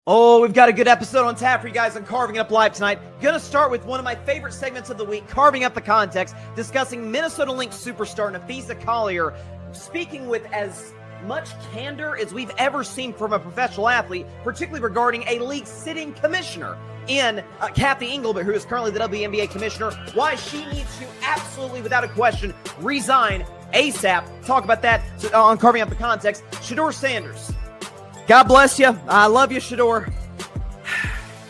Oh, we've got a good episode on tap for you guys on Carving It Up Live tonight. Gonna start with one of my favorite segments of the week, Carving Up the Context, discussing Minnesota Lynx superstar Napheesa Collier, speaking with as much candor as we've ever seen from a professional athlete, particularly regarding a league sitting commissioner in Cathy Engelbert, who is currently the WNBA Commissioner, why she needs to absolutely, without a question, resign ASAP. Talk about that on Carving Up the Context. Shedeur Sanders. God bless you. I love you, Shedeur.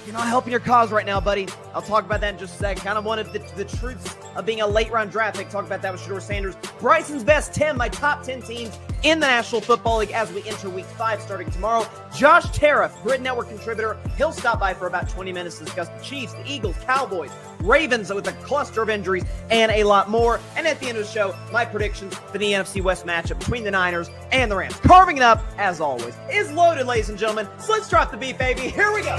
You're not helping your cause right now, buddy. I'll talk about that in just a second. Kind of one of the truths of being a late-round draft pick. Talk about that with Shedeur Sanders. Bryson's best 10, my top 10 teams in the National Football League as we enter Week 5 starting tomorrow. Josh Tariff, Gryd Network contributor. He'll stop by for about 20 minutes to discuss the Chiefs, the Eagles, Cowboys, Ravens with a cluster of injuries, and a lot more. And at the end of the show, my predictions for the NFC West matchup between the Niners and the Rams. Carving It Up, as always, is loaded, ladies and gentlemen. So let's drop the beat, baby. Here we go.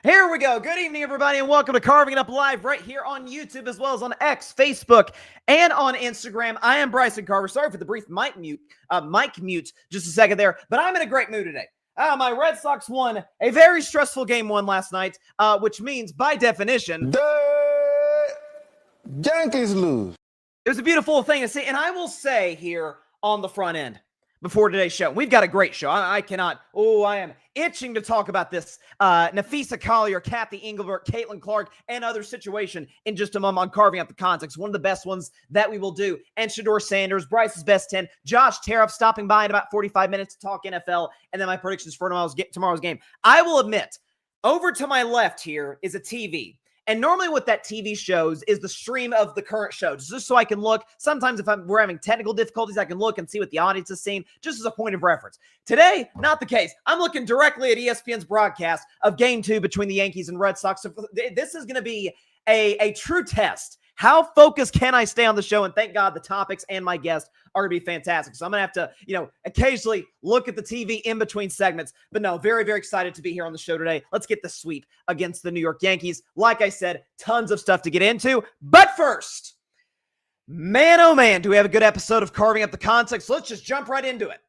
Here we go. Good evening, everybody, and welcome to Carving It Up Live right here on YouTube, as well as on X, Facebook, and on Instagram. I am Bryson Carver. Sorry for the brief mic mute just a second there, but I'm in a great mood today. My Red Sox won a very stressful game one last night, which means, by definition, the Yankees lose. It was a beautiful thing to see, and I will say here on the front end, before today's show, we've got a great show. I am itching to talk about this Napheesa Collier, Cathy Engelbert, Caitlin Clark, and other situation in just a moment on Carving Up the Context. One of the best ones that we will do. And Shedeur Sanders, Bryce's best 10, Josh Tariff stopping by in about 45 minutes to talk NFL, and then my predictions for tomorrow's game. I will admit, over to my left here is a TV. And normally what that TV shows is the stream of the current show, just so I can look. Sometimes if we're having technical difficulties, I can look and see what the audience is seeing, just as a point of reference. Today, not the case. I'm looking directly at ESPN's broadcast of Game 2 between the Yankees and Red Sox. So this is going to be a true test. How focused can I stay on the show? And thank God the topics and my guests are going to be fantastic. So I'm going to have to, occasionally look at the TV in between segments. But no, very, very excited to be here on the show today. Let's get the sweep against the New York Yankees. Like I said, tons of stuff to get into. But first, man, oh man, do we have a good episode of Carving Up the Context. So let's just jump right into it.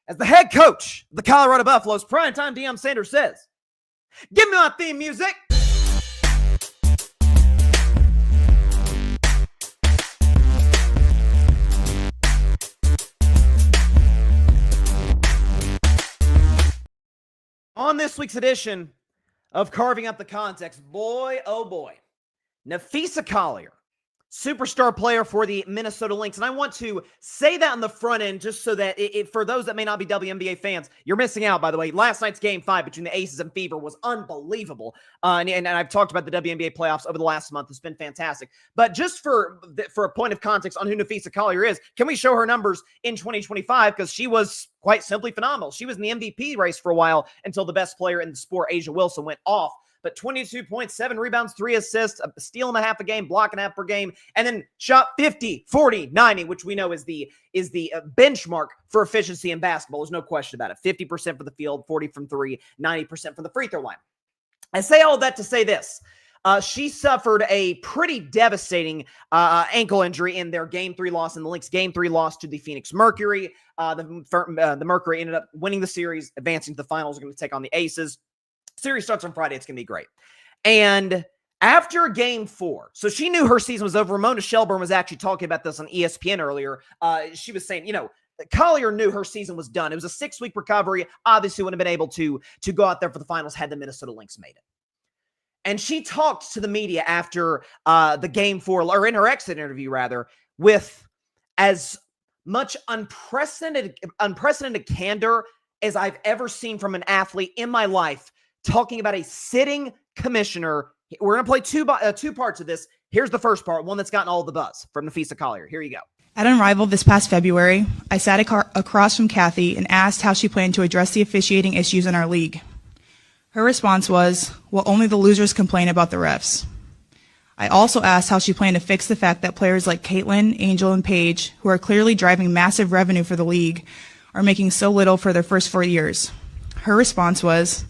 As the head coach of the Colorado Buffaloes, primetime Deion Sanders says, "Give me my theme music." On this week's edition of Carving Up the Context, boy, oh boy, Napheesa Collier, superstar player for the Minnesota Lynx. And I want to say that on the front end just so that for those that may not be WNBA fans, you're missing out, by the way. Last night's Game 5 between the Aces and Fever was unbelievable. And I've talked about the WNBA playoffs over the last month. It's been fantastic. But just for a point of context on who Napheesa Collier is, can we show her numbers in 2025? Because she was quite simply phenomenal. She was in the MVP race for a while until the best player in the sport, A'ja Wilson, went off. But 22 points, 7 rebounds, 3 assists, a steal and a half a game, block and a half per game, and then shot 50, 40, 90, which we know is the benchmark for efficiency in basketball. There's no question about it. 50% from the field, 40 from 3, 90% from the free throw line. I say all of that to say this. She suffered a pretty devastating ankle injury in their Game 3 loss, in the Lynx Game 3 loss to the Phoenix Mercury. The Mercury ended up winning the series, advancing to the finals. They're going to take on the Aces. Series starts on Friday. It's going to be great. And after Game 4, so she knew her season was over. Ramona Shelburne was actually talking about this on ESPN earlier. She was saying, Collier knew her season was done. It was a 6-week recovery. Obviously wouldn't have been able to go out there for the finals had the Minnesota Lynx made it. And she talked to the media after the Game 4, or in her exit interview, rather, with as much unprecedented candor as I've ever seen from an athlete in my life, talking about a sitting commissioner. We're going to play two parts of this. Here's the first part, one that's gotten all the buzz from Napheesa Collier. Here you go. At Unrivaled this past February, I sat across from Cathy and asked how she planned to address the officiating issues in our league. Her response was, well, only the losers complain about the refs. I also asked how she planned to fix the fact that players like Caitlin, Angel, and Paige, who are clearly driving massive revenue for the league, are making so little for their first 4 years. Her response was,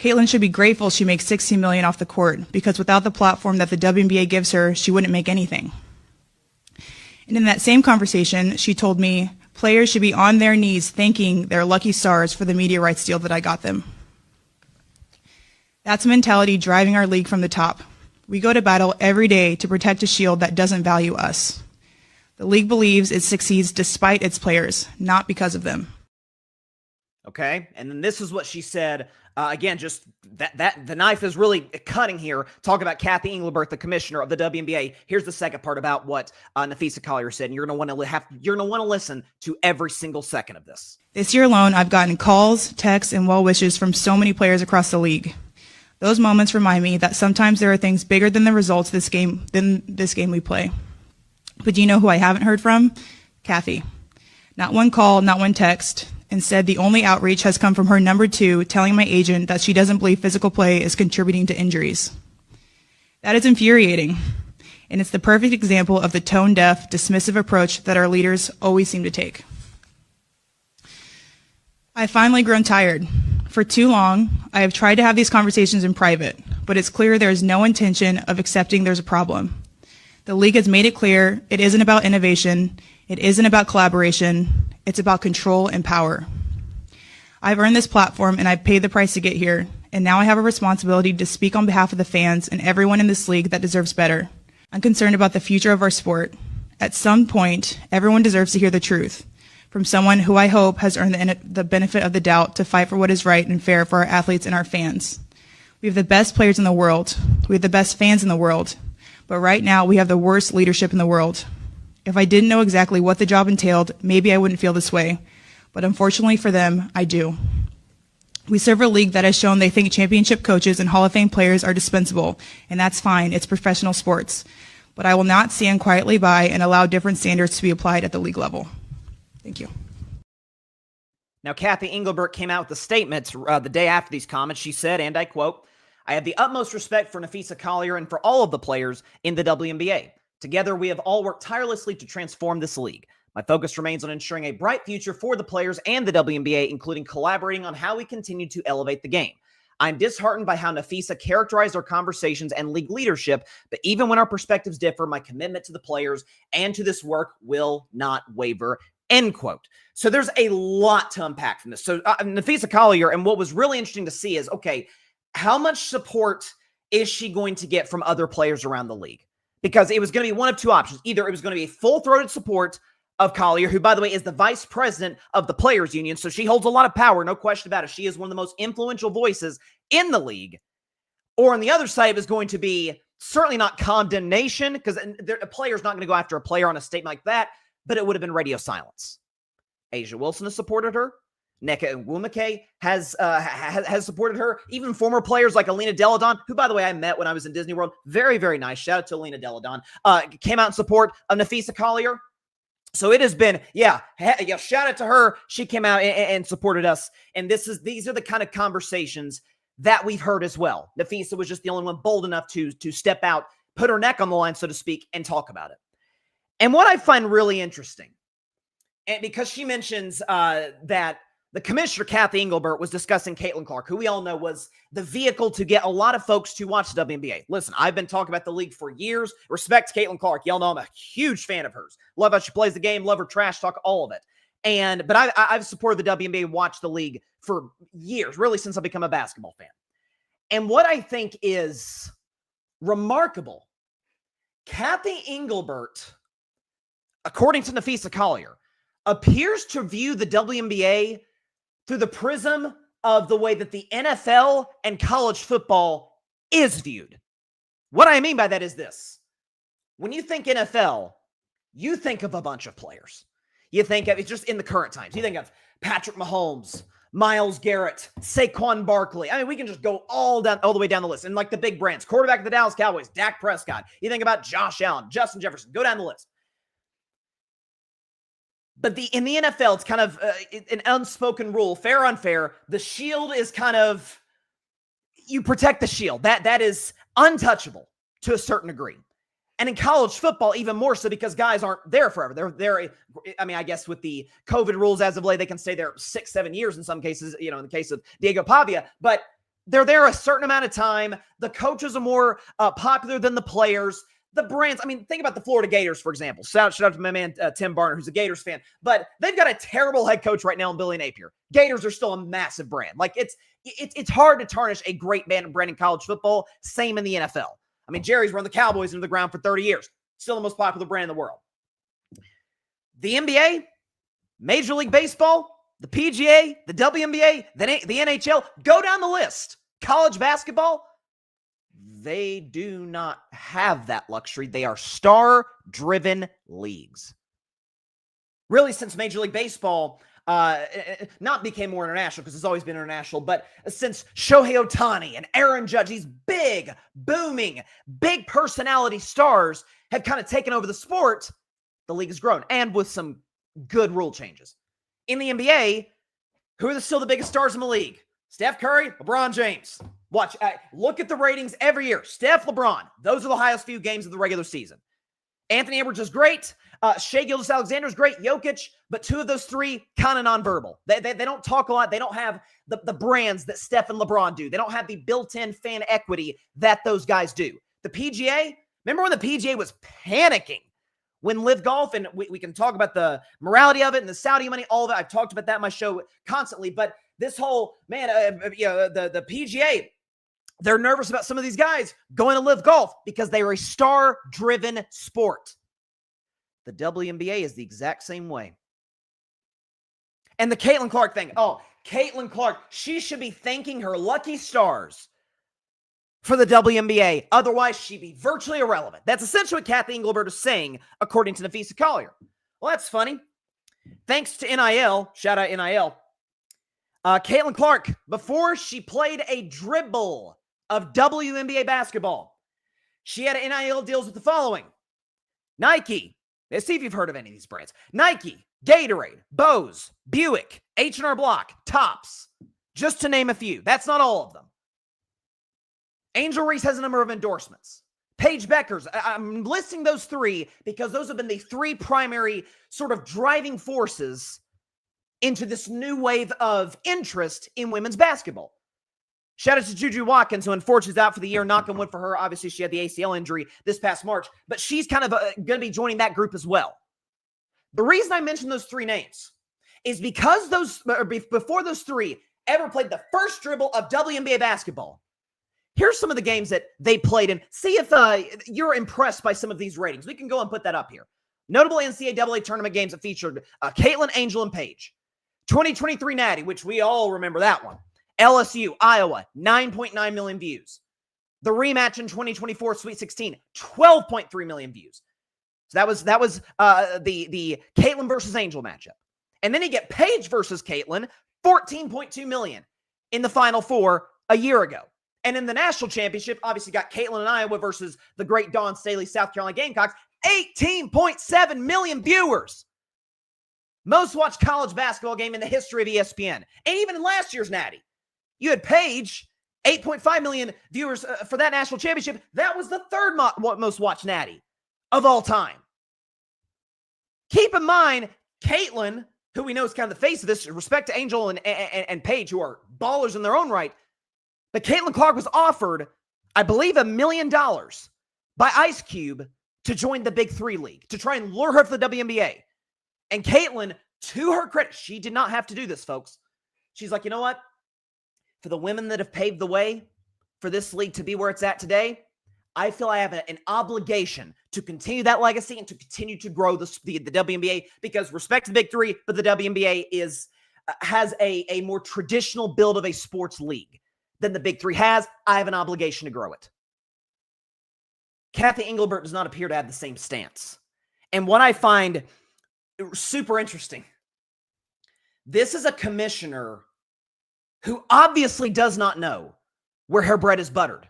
Caitlin should be grateful she makes $16 million off the court, because without the platform that the WNBA gives her, she wouldn't make anything. And in that same conversation, she told me players should be on their knees thanking their lucky stars for the media rights deal that I got them. That's a mentality driving our league from the top. We go to battle every day to protect a shield that doesn't value us. The league believes it succeeds despite its players, not because of them. Okay, and then this is what she said. Again, just that the knife is really cutting here. Talk about Cathy Engelbert, the commissioner of the WNBA. Here's the second part about what Napheesa Collier said, and you're gonna want to listen to every single second of this. This year alone, I've gotten calls, texts, and well wishes from so many players across the league. Those moments remind me that sometimes there are things bigger than the results than this game we play. But do you know who I haven't heard from? Cathy. Not one call, not one text. Instead, the only outreach has come from her number 2 telling my agent that she doesn't believe physical play is contributing to injuries. That is infuriating, and it's the perfect example of the tone-deaf, dismissive approach that our leaders always seem to take. I've finally grown tired. For too long, I have tried to have these conversations in private, but it's clear there is no intention of accepting there's a problem. The league has made it clear it isn't about innovation, it isn't about collaboration, it's about control and power. I've earned this platform and I've paid the price to get here, and now I have a responsibility to speak on behalf of the fans and everyone in this league that deserves better. I'm concerned about the future of our sport. At some point, everyone deserves to hear the truth from someone who I hope has earned the benefit of the doubt to fight for what is right and fair for our athletes and our fans. We have the best players in the world. We have the best fans in the world. But right now, we have the worst leadership in the world. If I didn't know exactly what the job entailed, maybe I wouldn't feel this way. But unfortunately for them, I do. We serve a league that has shown they think championship coaches and Hall of Fame players are dispensable, and that's fine. It's professional sports. But I will not stand quietly by and allow different standards to be applied at the league level. Thank you. Now, Cathy Engelbert came out with a statement the day after these comments. She said, and I quote, "I have the utmost respect for Napheesa Collier and for all of the players in the WNBA. Together, we have all worked tirelessly to transform this league. My focus remains on ensuring a bright future for the players and the WNBA, including collaborating on how we continue to elevate the game. I'm disheartened by how Napheesa characterized our conversations and league leadership, but even when our perspectives differ, my commitment to the players and to this work will not waver." End quote. So there's a lot to unpack from this. So Napheesa Collier, and what was really interesting to see is, okay, how much support is she going to get from other players around the league? Because it was going to be one of two options. Either it was going to be full-throated support of Collier, who, by the way, is the vice president of the Players Union, so she holds a lot of power, no question about it. She is one of the most influential voices in the league. Or on the other side, it was going to be certainly not condemnation, because a player's not going to go after a player on a statement like that, but it would have been radio silence. A'ja Wilson has supported her. Nneka Nwumike has supported her. Even former players like Alina Deladon, who, by the way, I met when I was in Disney World. Very, very nice. Shout out to Alina Deladon. Came out in support of Napheesa Collier. So it has been, shout out to her. She came out and supported us. And these are the kind of conversations that we've heard as well. Napheesa was just the only one bold enough to step out, put her neck on the line, so to speak, and talk about it. And what I find really interesting, and because she mentions that the commissioner, Cathy Engelbert, was discussing Caitlin Clark, who we all know was the vehicle to get a lot of folks to watch the WNBA. Listen, I've been talking about the league for years. Respect Caitlin Clark. Y'all know I'm a huge fan of hers. Love how she plays the game. Love her trash talk, all of it. But I've supported the WNBA and watched the league for years, really since I've become a basketball fan. And what I think is remarkable, Cathy Engelbert, according to Napheesa Collier, appears to view the WNBA through the prism of the way that the NFL and college football is viewed. What I mean by that is this. When you think NFL, you think of a bunch of players. You think of, it's just in the current times, you think of Patrick Mahomes, Myles Garrett, Saquon Barkley. I mean, we can just go all the way down the list. And like the big brands, quarterback of the Dallas Cowboys, Dak Prescott. You think about Josh Allen, Justin Jefferson, go down the list. But in the NFL, it's kind of an unspoken rule, fair, unfair. The shield is kind of, you protect the shield. That is untouchable to a certain degree. And in college football, even more so, because guys aren't there forever. They're there. I mean, I guess with the COVID rules as of late, they can stay there 6-7 years in some cases, in the case of Diego Pavia. But They're there a certain amount of time. The coaches are more popular than the players. The brands, I mean, think about the Florida Gators, for example. Shout out to my man, Tim Barner, who's a Gators fan. But they've got a terrible head coach right now in Billy Napier. Gators are still a massive brand. Like, it's hard to tarnish a great brand in college football. Same in the NFL. I mean, Jerry's run the Cowboys into the ground for 30 years. Still the most popular brand in the world. The NBA, Major League Baseball, the PGA, the WNBA, the NHL, go down the list. College basketball, they do not have that luxury. They are star-driven leagues. Really, since Major League Baseball not became more international, because it's always been international, but since Shohei Ohtani and Aaron Judge, these big, booming, big personality stars have kind of taken over the sport, the league has grown, and with some good rule changes. In the NBA, who are still the biggest stars in the league? Steph Curry, LeBron James. Watch, look at the ratings every year. Steph, LeBron, those are the highest few games of the regular season. Anthony Edwards is great. Shai Gilgeous-Alexander is great. Jokic, but two of those three kind of nonverbal. They don't talk a lot. They don't have the brands that Steph and LeBron do. They don't have the built-in fan equity that those guys do. The PGA, remember when the PGA was panicking when Live Golf, and we can talk about the morality of it and the Saudi money, all of it. I've talked about that in my show constantly, but this whole, the PGA, they're nervous about some of these guys going to Live Golf because they are a star-driven sport. The WNBA is the exact same way. And the Caitlin Clark thing. Oh, Caitlin Clark, she should be thanking her lucky stars for the WNBA. Otherwise, she'd be virtually irrelevant. That's essentially what Cathy Engelbert is saying, according to Nafisa Collier. Well, that's funny. Thanks to NIL, shout out NIL, Caitlin Clark, before she played a dribble of WNBA basketball, she had NIL deals with the following. Nike, let's see if you've heard of any of these brands. Nike, Gatorade, Bose, Buick, H&R Block, Topps, just to name a few. That's not all of them. Angel Reese has a number of endorsements. Paige Beckers, I'm listing those three because those have been the three primary sort of driving forces into this new wave of interest in women's basketball. Shout out to Juju Watkins, who unfortunately is out for the year. Knock on wood for her. Obviously, she had the ACL injury this past March, but she's kind of going to be joining that group as well. The reason I mentioned those three names is because before those three ever played the first dribble of WNBA basketball, here's some of the games that they played in. See if you're impressed by some of these ratings. We can go and put that up here. Notable NCAA tournament games that featured Caitlin, Angel, and Paige. 2023 Natty, which we all remember that one. LSU, Iowa, 9.9 million views. The rematch in 2024 Sweet 16, 12.3 million views. So that was the Caitlin versus Angel matchup. And then you get Paige versus Caitlin, 14.2 million in the Final Four a year ago. And in the national championship, obviously got Caitlin and Iowa versus the great Dawn Staley, South Carolina Gamecocks, 18.7 million viewers. Most watched college basketball game in the history of ESPN. And even in last year's Natty, you had Paige, 8.5 million viewers for that national championship. That was the third most watched Natty of all time. Keep in mind, Caitlin, who we know is kind of the face of this, respect to Angel and Paige, who are ballers in their own right, but Caitlin Clark was offered, I believe, $1 million by Ice Cube to join the Big Three League, to try and lure her to the WNBA. And Caitlin, to her credit, she did not have to do this, folks. She's like, you know what? For the women that have paved the way for this league to be where it's at today, I feel I have an obligation to continue that legacy and to continue to grow the WNBA, because respect to the Big Three, but the WNBA has a more traditional build of a sports league than the Big Three has. I have an obligation to grow it. Cathy Engelbert does not appear to have the same stance. And what I find super interesting, this is a commissioner who obviously does not know where her bread is buttered.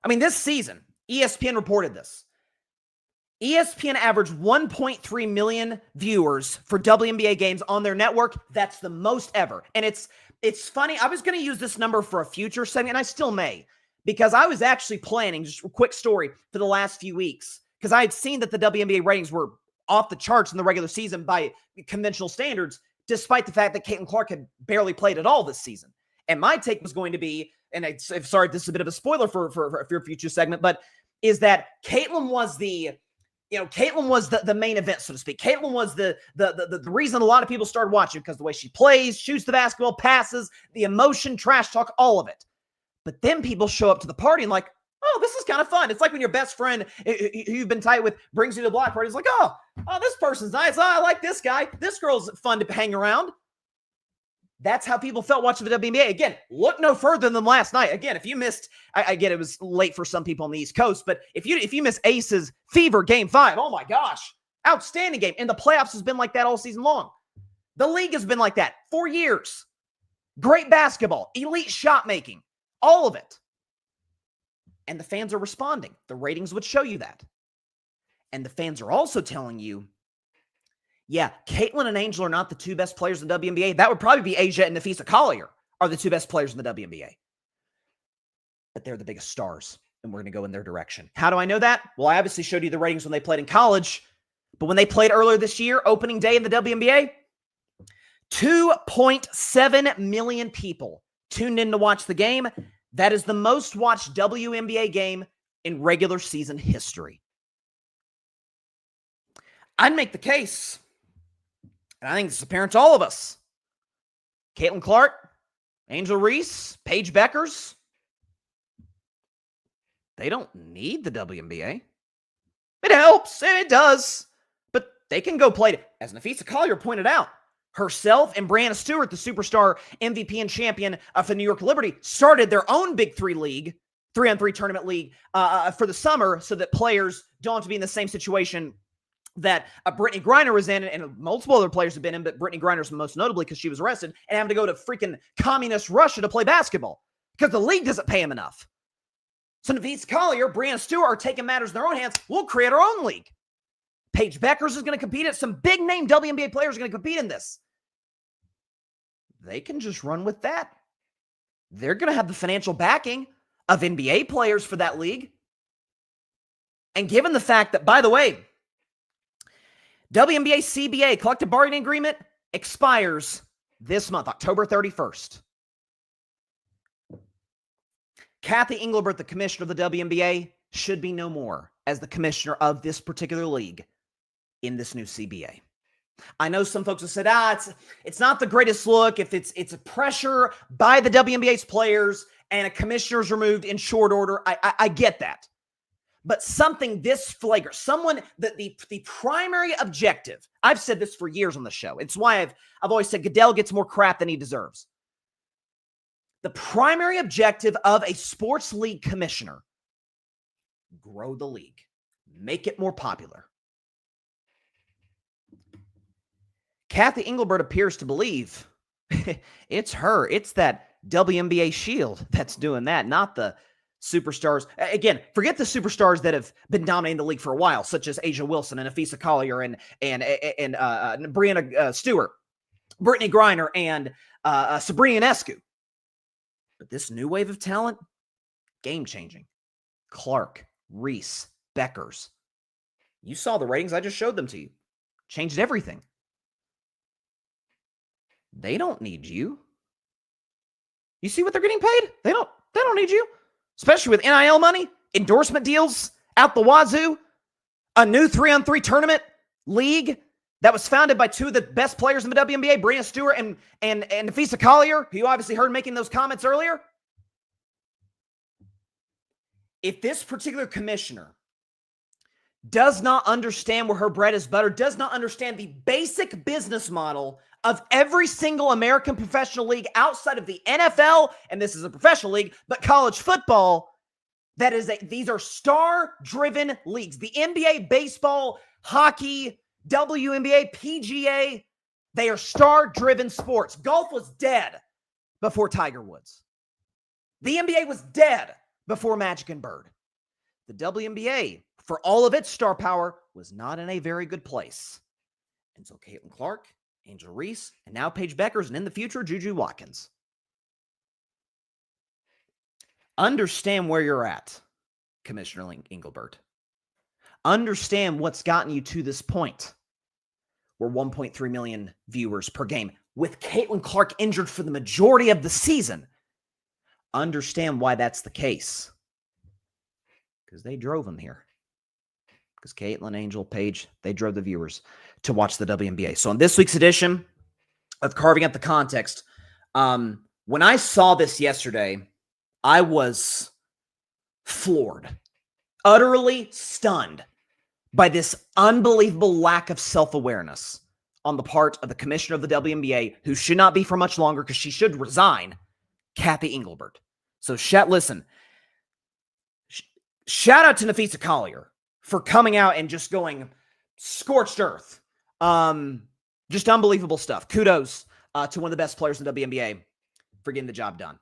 I mean, this season, ESPN reported this. ESPN averaged 1.3 million viewers for WNBA games on their network. That's the most ever. And it's funny. I was going to use this number for a future segment, and I still may, because I was actually planning, just a quick story, for the last few weeks, because I had seen that the WNBA ratings were off the charts in the regular season by conventional standards, despite the fact that Caitlin Clark had barely played at all this season. And my take was going to be, and sorry, this is a bit of a spoiler for your future segment, but is that Caitlin was the main event, so to speak. Caitlin was the reason a lot of people started watching, because the way she plays, shoots the basketball, passes, the emotion, trash talk, all of it. But then people show up to the party and like, oh, this is kind of fun. It's like when your best friend who you've been tight with brings you to the block party. It's like, oh, this person's nice. Oh, I like this guy. This girl's fun to hang around. That's how people felt watching the WNBA. Again, look no further than last night. Again, if you missed, I get it was late for some people on the East Coast, but if you miss Aces Fever Game 5, oh my gosh, outstanding game. And the playoffs has been like that all season long. The league has been like that for years. Great basketball, elite shot making, all of it. And the fans are responding. The ratings would show you that. And the fans are also telling you, yeah, Caitlin and Angel are not the two best players in the WNBA. That would probably be Asia and Nafisa Collier are the two best players in the WNBA. But they're the biggest stars, and we're going to go in their direction. How do I know that? Well, I obviously showed you the ratings when they played in college, but when they played earlier this year, opening day in the WNBA, 2.7 million people tuned in to watch the game. That is the most watched WNBA game in regular season history. I'd make the case, and I think it's apparent to all of us, Caitlin Clark, Angel Reese, Paige Beckers, they don't need the WNBA. It helps, and it does, but they can go play it. As Nafisa Collier pointed out, herself and Brianna Stewart, the superstar MVP and champion of the New York Liberty, started their own Big Three league, 3-on-3 tournament league for the summer so that players don't have to be in the same situation that Brittany Griner was in, and multiple other players have been in, but Brittany Griner's most notably because she was arrested and having to go to freaking communist Russia to play basketball because the league doesn't pay him enough. So Nafisa Collier, Brianna Stewart are taking matters in their own hands. We'll create our own league. Paige Beckers is going to compete. Some big-name WNBA players are going to compete in this. They can just run with that. They're going to have the financial backing of NBA players for that league. And given the fact that, by the way, WNBA CBA collective bargaining agreement expires this month, October 31st. Cathy Engelbert, the commissioner of the WNBA, should be no more as the commissioner of this particular league in this new CBA. I know some folks have said, it's not the greatest look if it's a pressure by the WNBA's players and a commissioner's removed in short order. I get that. But something this flagrant, someone that the primary objective, I've said this for years on the show. It's why I've always said Goodell gets more crap than he deserves. The primary objective of a sports league commissioner, grow the league, make it more popular. Cathy Engelbert appears to believe it's her. It's that WNBA shield that's doing that, not the superstars. Again, forget the superstars that have been dominating the league for a while, such as Asia Wilson and Nafisa Collier and Brianna Stewart, Brittany Griner, and Sabrina Ionescu. But this new wave of talent, game-changing. Clark, Reese, Beckers. You saw the ratings. I just showed them to you. Changed everything. They don't need you. You see what they're getting paid? They don't need you. Especially with NIL money, endorsement deals out the wazoo, a new 3-on-3 tournament league that was founded by two of the best players in the WNBA, Brianna Stewart and Nafisa Collier, who you obviously heard making those comments earlier. If this particular commissioner does not understand where her bread is buttered, does not understand the basic business model of every single American professional league outside of the NFL, and this is a professional league, but college football, these are star-driven leagues. The NBA, baseball, hockey, WNBA, PGA, they are star-driven sports. Golf was dead before Tiger Woods. The NBA was dead before Magic and Bird. The WNBA, for all of its star power, was not in a very good place. And so Caitlin Clark, Angel Reese, and now Paige Beckers, and in the future, Juju Watkins. Understand where you're at, Commissioner Engelbert. Understand what's gotten you to this point. We're 1.3 million viewers per game. With Caitlin Clark injured for the majority of the season, understand why that's the case. Because they drove them here. Because Caitlin, Angel, Paige, they drove the viewers to watch the WNBA. So on this week's edition of Carving Out the Context, when I saw this yesterday, I was floored, utterly stunned by this unbelievable lack of self-awareness on the part of the commissioner of the WNBA, who should not be for much longer because she should resign, Cathy Engelbert. So, listen, shout out to Napheesa Collier for coming out and just going scorched earth. Just unbelievable stuff. Kudos to one of the best players in the WNBA for getting the job done.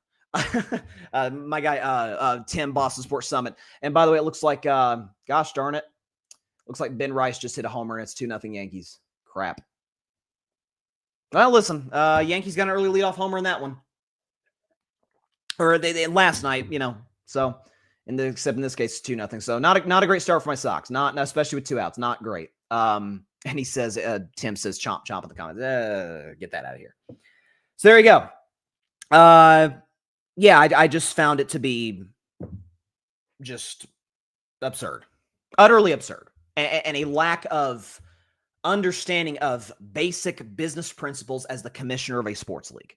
My guy, Tim, Boston Sports Summit. And by the way, it looks like, gosh darn it, looks like Ben Rice just hit a homer and it's 2-0 Yankees. Crap. Well, listen, Yankees got an early leadoff homer in that one. Or they last night, So, except in this case, it's 2-0. So not a great start for my Sox. Not especially with 2 outs. Not great. And he says, Tim says, chomp in the comments. Get that out of here. So there you go. Yeah, I just found it to be just absurd, utterly absurd, and a lack of understanding of basic business principles as the commissioner of a sports league.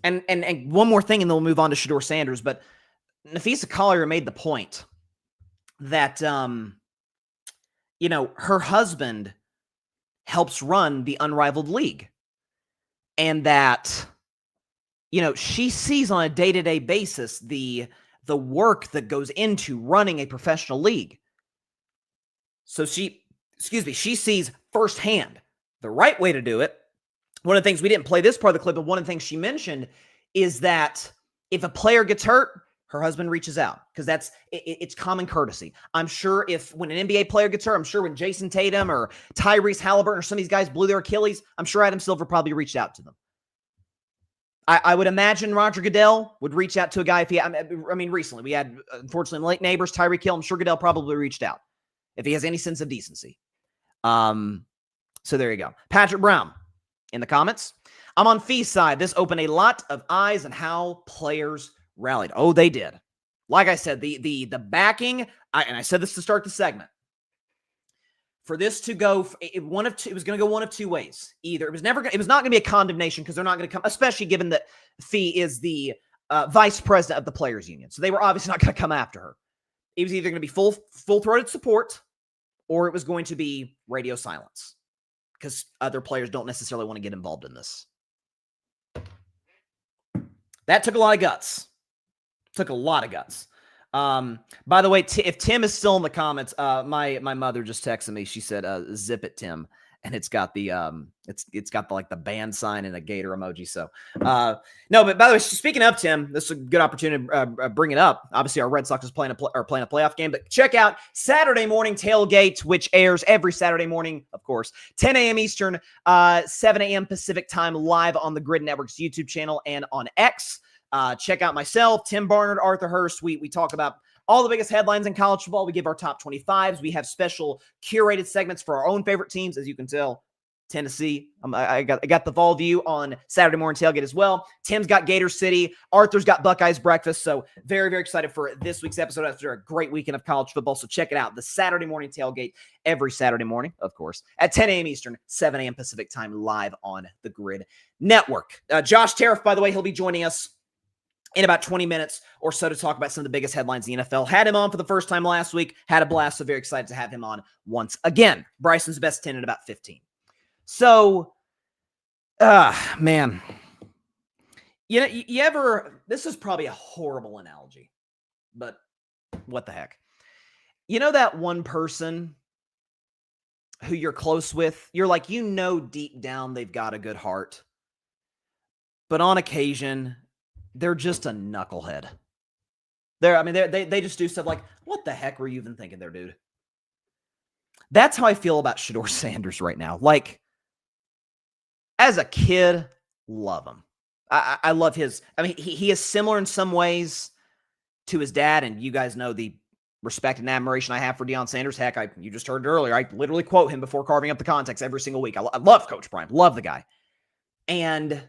And one more thing, and then we'll move on to Shedeur Sanders. But Napheesa Collier made the point that, her husband helps run the unrivaled league. And that, she sees on a day-to-day basis the work that goes into running a professional league. So she sees firsthand the right way to do it. One of the things, we didn't play this part of the clip, but one of the things she mentioned is that if a player gets hurt, her husband reaches out, because it's common courtesy. I'm sure when an NBA player gets hurt, I'm sure when Jason Tatum or Tyrese Halliburton or some of these guys blew their Achilles, I'm sure Adam Silver probably reached out to them. I would imagine Roger Goodell would reach out to a guy if he, recently we had, unfortunately, late neighbors, Tyreek Hill. I'm sure Goodell probably reached out if he has any sense of decency. So there you go. Patrick Brown in the comments. I'm on Fee's side. This opened a lot of eyes on how players rallied. Oh, they did. Like I said, the backing, and I said this to start the segment. For this to go, it was going to go one of two ways. Either it was not going to be a condemnation, because they're not going to come, especially given that Fee is the vice president of the players union. So they were obviously not going to come after her. It was either going to be full-throated support, or it was going to be radio silence, because other players don't necessarily want to get involved in this. That took a lot of guts. By the way, if Tim is still in the comments, my mother just texted me. She said, "Zip it, Tim," and it's got the it's got the band sign and a gator emoji. So no, but by the way, speaking of Tim, this is a good opportunity to bring it up. Obviously, our Red Sox is playing a playoff game, but check out Saturday Morning Tailgate, which airs every Saturday morning, of course, 10 a.m. Eastern, 7 a.m. Pacific time, live on the Gryd Network's YouTube channel and on X. Check out myself, Tim Barnard, Arthur Hurst. We talk about all the biggest headlines in college football. We give our top 25s. We have special curated segments for our own favorite teams. As you can tell, Tennessee. I got the Vol View on Saturday Morning Tailgate as well. Tim's got Gator City. Arthur's got Buckeyes Breakfast. So very, very excited for this week's episode after a great weekend of college football. So check it out. The Saturday Morning Tailgate every Saturday morning, of course, at 10 a.m. Eastern, 7 a.m. Pacific time, live on the Gryd Network. Josh Tariff, by the way, he'll be joining us in about 20 minutes or so to talk about some of the biggest headlines in the NFL. Had him on for the first time last week. Had a blast, so very excited to have him on once again. Bryson's best 10 in about 15. So, man. You ever, this is probably a horrible analogy, but what the heck? You know that one person who you're close with? You're like, deep down they've got a good heart. But on occasion, they're just a knucklehead. They just do stuff like, what the heck were you even thinking there, dude? That's how I feel about Shedeur Sanders right now. Like, as a kid, love him. I love his, he is similar in some ways to his dad, and you guys know the respect and admiration I have for Deion Sanders. Heck, you just heard it earlier. I literally quote him before carving up the context every single week. I love Coach Brian. Love the guy. And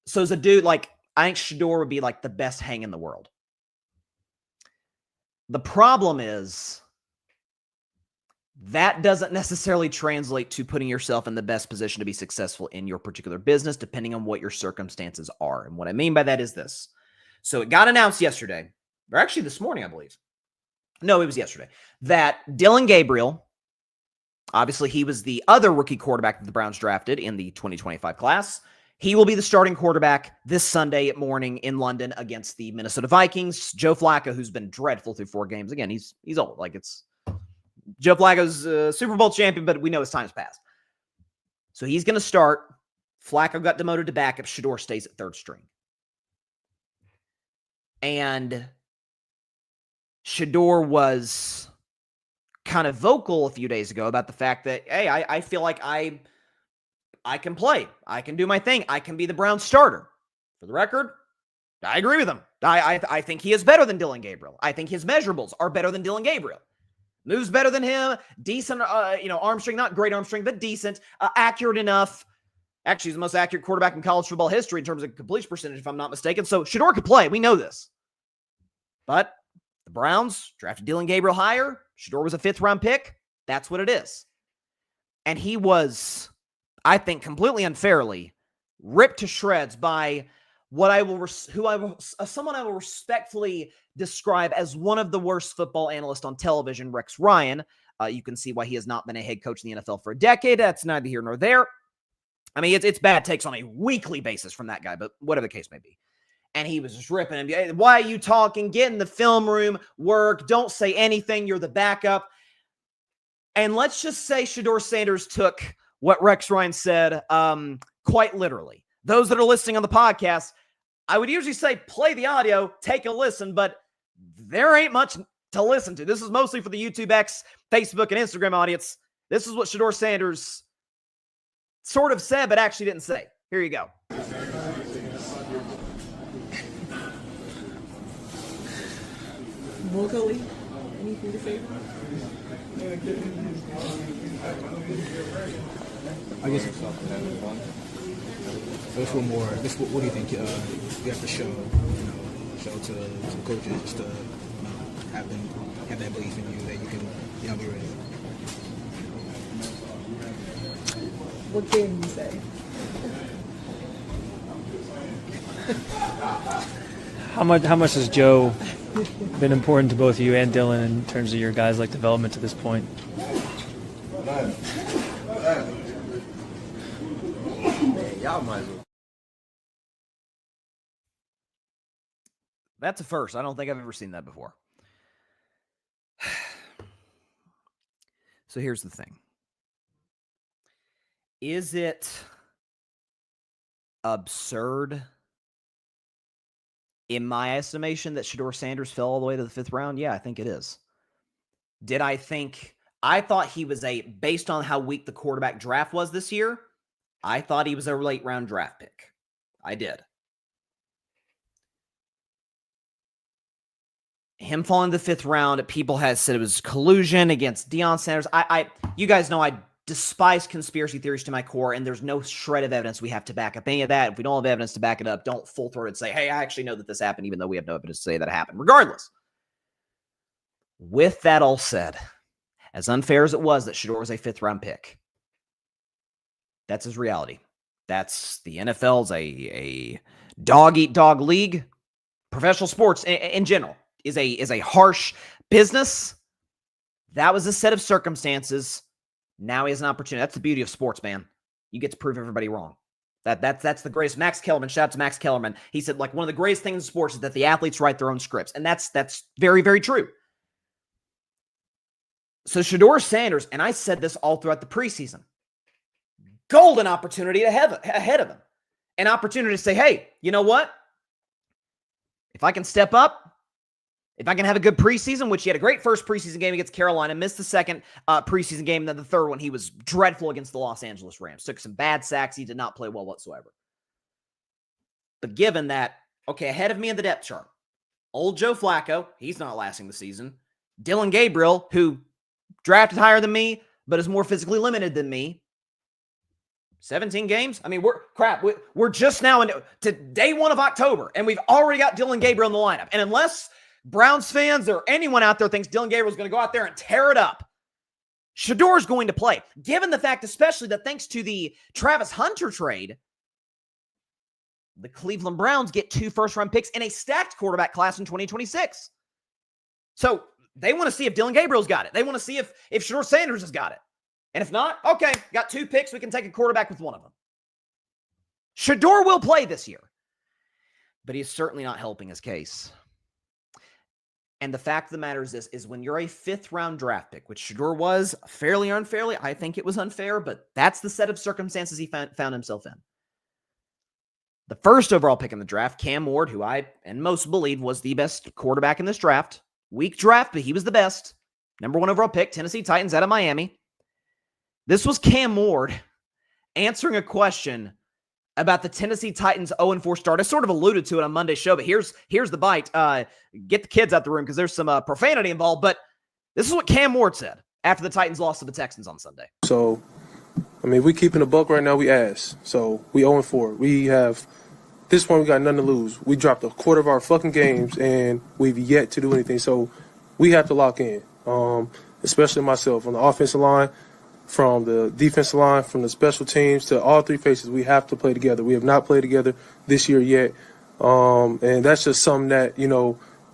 so as a dude, like, I think Shedeur would be like the best hang in the world. The problem is that doesn't necessarily translate to putting yourself in the best position to be successful in your particular business, depending on what your circumstances are. And what I mean by that is this. So it got announced yesterday, or actually this morning, I believe. No, it was yesterday, that Dillon Gabriel, obviously he was the other rookie quarterback that the Browns drafted in the 2025 class. He will be the starting quarterback this Sunday morning in London against the Minnesota Vikings. Joe Flacco, who's been dreadful through 4 games. Again, he's old. Like, it's Joe Flacco's a Super Bowl champion, but we know his time's passed. So he's going to start. Flacco got demoted to backup. Shedeur stays at third string. And Shedeur was kind of vocal a few days ago about the fact that, hey, I feel like I can play. I can do my thing. I can be the Browns starter. For the record, I agree with him. I think he is better than Dillon Gabriel. I think his measurables are better than Dillon Gabriel. Moves better than him. Decent, arm strength. Not great arm strength, but decent. Accurate enough. Actually, he's the most accurate quarterback in college football history in terms of completion percentage, if I'm not mistaken. So Shedeur could play. We know this. But the Browns drafted Dillon Gabriel higher. Shedeur was a 5th-round pick. That's what it is. And he was, I think, completely unfairly ripped to shreds by someone I will respectfully describe as one of the worst football analysts on television, Rex Ryan. You can see why he has not been a head coach in the NFL for a decade. That's neither here nor there. I mean, it's bad takes on a weekly basis from that guy, but whatever the case may be. And he was just ripping him. Hey, why are you talking? Get in the film room, work. Don't say anything. You're the backup. And let's just say Shedeur Sanders took what Rex Ryan said quite literally. Those that are listening on the podcast, I would usually say play the audio, take a listen, but there ain't much to listen to. This is mostly for the YouTube X, Facebook, and Instagram audience. This is what Shedeur Sanders sort of said, but actually didn't say. Here you go. Vocally, anything to say? I guess it's fun. So it's one more. What do you think you have to show to the coaches just to have them have that belief in you that you can be ready? What game you say? How much has Joe been important to both of you and Dillon in terms of your guys' development to this point? Y'all might as well. That's a first. I don't think I've ever seen that before. So here's the thing. Is it absurd, in my estimation, that Shedeur Sanders fell all the way to the 5th round? Yeah, I think it is. I thought he was based on how weak the quarterback draft was this year, I thought he was a late round draft pick. I did. Him falling to the 5th round, people had said it was collusion against Deion Sanders. You guys know I despise conspiracy theories to my core, and there's no shred of evidence we have to back up any of that. If we don't have evidence to back it up, don't full-throated say, hey, I actually know that this happened, even though we have no evidence to say that it happened. Regardless, with that all said, as unfair as it was that Shedeur was a 5th-round pick, that's his reality. That's the NFL's a dog-eat-dog league. Professional sports in general is a harsh business. That was a set of circumstances. Now he has an opportunity. That's the beauty of sports, man. You get to prove everybody wrong. That's the greatest. Max Kellerman, shout out to Max Kellerman. He said, one of the greatest things in sports is that the athletes write their own scripts. And that's very, very true. So Shedeur Sanders, and I said this all throughout the preseason, golden opportunity ahead of him. An opportunity to say, hey, you know what? If I can step up, if I can have a good preseason, which he had a great first preseason game against Carolina, missed the second preseason game, and then the third one, he was dreadful against the Los Angeles Rams. Took some bad sacks. He did not play well whatsoever. But given that, okay, ahead of me in the depth chart, old Joe Flacco, he's not lasting the season. Dillon Gabriel, who drafted higher than me, but is more physically limited than me, 17 games? I mean, we're just now to day 1 of October, and we've already got Dillon Gabriel in the lineup. And unless Browns fans or anyone out there thinks Dillon Gabriel is going to go out there and tear it up, Shedeur's going to play. Given the fact, especially that thanks to the Travis Hunter trade, the Cleveland Browns get 2 first-round picks in a stacked quarterback class in 2026. So they want to see if Dillon Gabriel's got it. They want to see if Shedeur Sanders has got it. And if not, okay, got 2 picks. We can take a quarterback with one of them. Shedeur will play this year, but he's certainly not helping his case. And the fact of the matter is this, is when you're a 5th-round draft pick, which Shedeur was fairly or unfairly, I think it was unfair, but that's the set of circumstances he found himself in. The first overall pick in the draft, Cam Ward, who I and most believe was the best quarterback in this draft. Weak draft, but he was the best. Number 1 overall pick, Tennessee Titans out of Miami. This was Cam Ward answering a question about the Tennessee Titans 0-4 start. I sort of alluded to it on Monday's show, but here's the bite. Get the kids out the room because there's some profanity involved. But this is what Cam Ward said after the Titans lost to the Texans on Sunday. So, I mean, we keeping the buck right now. We ass. So we 0-4. We have this point. We got nothing to lose. We dropped a quarter of our fucking games, and we've yet to do anything. So we have to lock in. Especially myself on the offensive line, from the defensive line, from the special teams to all 3 faces. We have to play together. We have not played together this year yet. And that's just something that,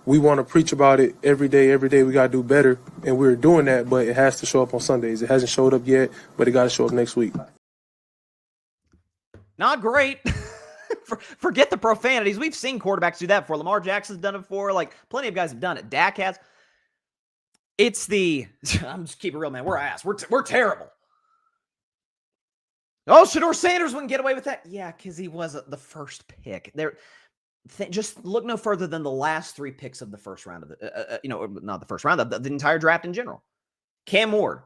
we want to preach about it every day. Every day we got to do better. And we're doing that, but it has to show up on Sundays. It hasn't showed up yet, but it got to show up next week. Not great. Forget the profanities. We've seen quarterbacks do that before. Lamar Jackson's done it before. Like, plenty of guys have done it. Dak has. I'm just keeping it real, man. We're ass. We're terrible. Oh, Shedeur Sanders wouldn't get away with that. Yeah, because he wasn't the first pick. Just look no further than the last 3 picks of the first round of not the first round, the entire draft in general. Cam Ward,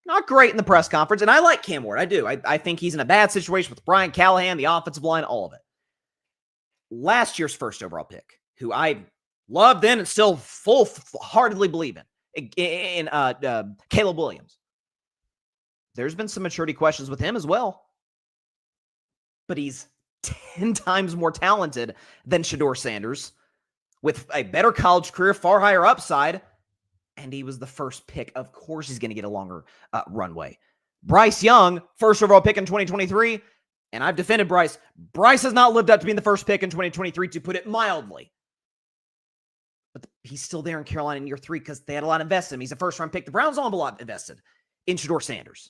not great in the press conference, and I like Cam Ward. I do. I think he's in a bad situation with Brian Callahan, the offensive line, all of it. Last year's first overall pick, who I loved then and still full-heartedly believe in Caleb Williams. There's been some maturity questions with him as well. But he's 10 times more talented than Shedeur Sanders, with a better college career, far higher upside, and he was the first pick. Of course he's going to get a longer runway. Bryce Young, first overall pick in 2023, and I've defended Bryce. Bryce has not lived up to being the first pick in 2023, to put it mildly. But he's still there in Carolina in year 3 because they had a lot invested in him. He's a first-round pick. The Browns don't have a lot invested in Shedeur Sanders.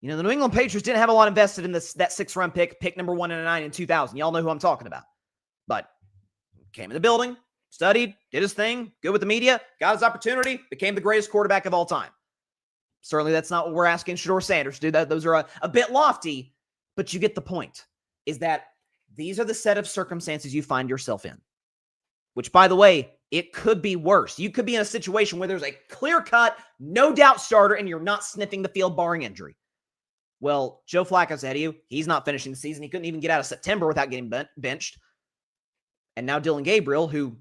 The New England Patriots didn't have a lot invested in that 6th-round pick number 199 in 2000. Y'all know who I'm talking about. But came in the building, studied, did his thing, good with the media, got his opportunity, became the greatest quarterback of all time. Certainly that's not what we're asking Shedeur Sanders to do. Those are a bit lofty, but you get the point, is that these are the set of circumstances you find yourself in. Which, by the way, it could be worse. You could be in a situation where there's a clear-cut, no-doubt starter, and you're not sniffing the field barring injury. Well, Joe Flacco's ahead of you. He's not finishing the season. He couldn't even get out of September without getting benched. And now Dillon Gabriel, who,